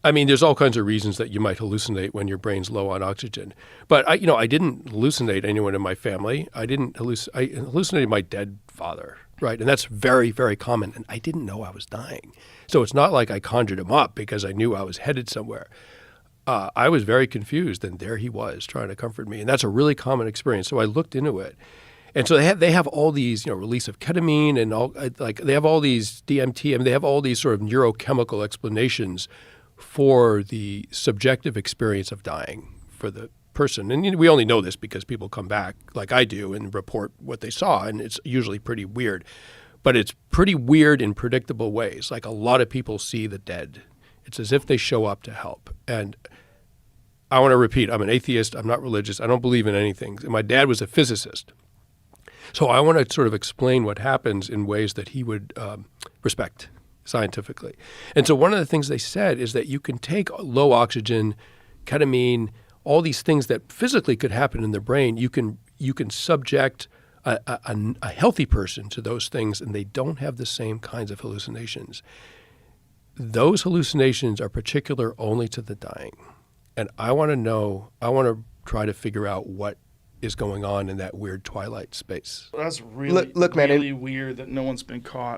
there's all kinds of reasons that you might hallucinate when your brain's low on oxygen. But I didn't hallucinate anyone in my family. I hallucinated my dead father, right? And that's very, very common. And I didn't know I was dying. So it's not like I conjured him up because I knew I was headed somewhere. I was very confused, and there he was trying to comfort me. And that's a really common experience. So I looked into it. And so they have all these, release of ketamine and all, they have all these DMT, they have all these sort of neurochemical explanations for the subjective experience of dying for the person. And we only know this because people come back, like I do, and report what they saw, and it's usually pretty weird. But it's pretty weird in predictable ways. Like a lot of people see the dead. It's as if they show up to help. And I want to repeat, I'm an atheist, I'm not religious, I don't believe in anything. My dad was a physicist. So I want to sort of explain what happens in ways that he would respect scientifically. And so one of the things they said is that you can take low oxygen, ketamine, all these things that physically could happen in the brain, you can subject a healthy person to those things, and they don't have the same kinds of hallucinations. those hallucinations are particular only to the dying. And I want to try to figure out what is going on in that weird twilight space. That's really, Look, man, really weird that no one's been caught.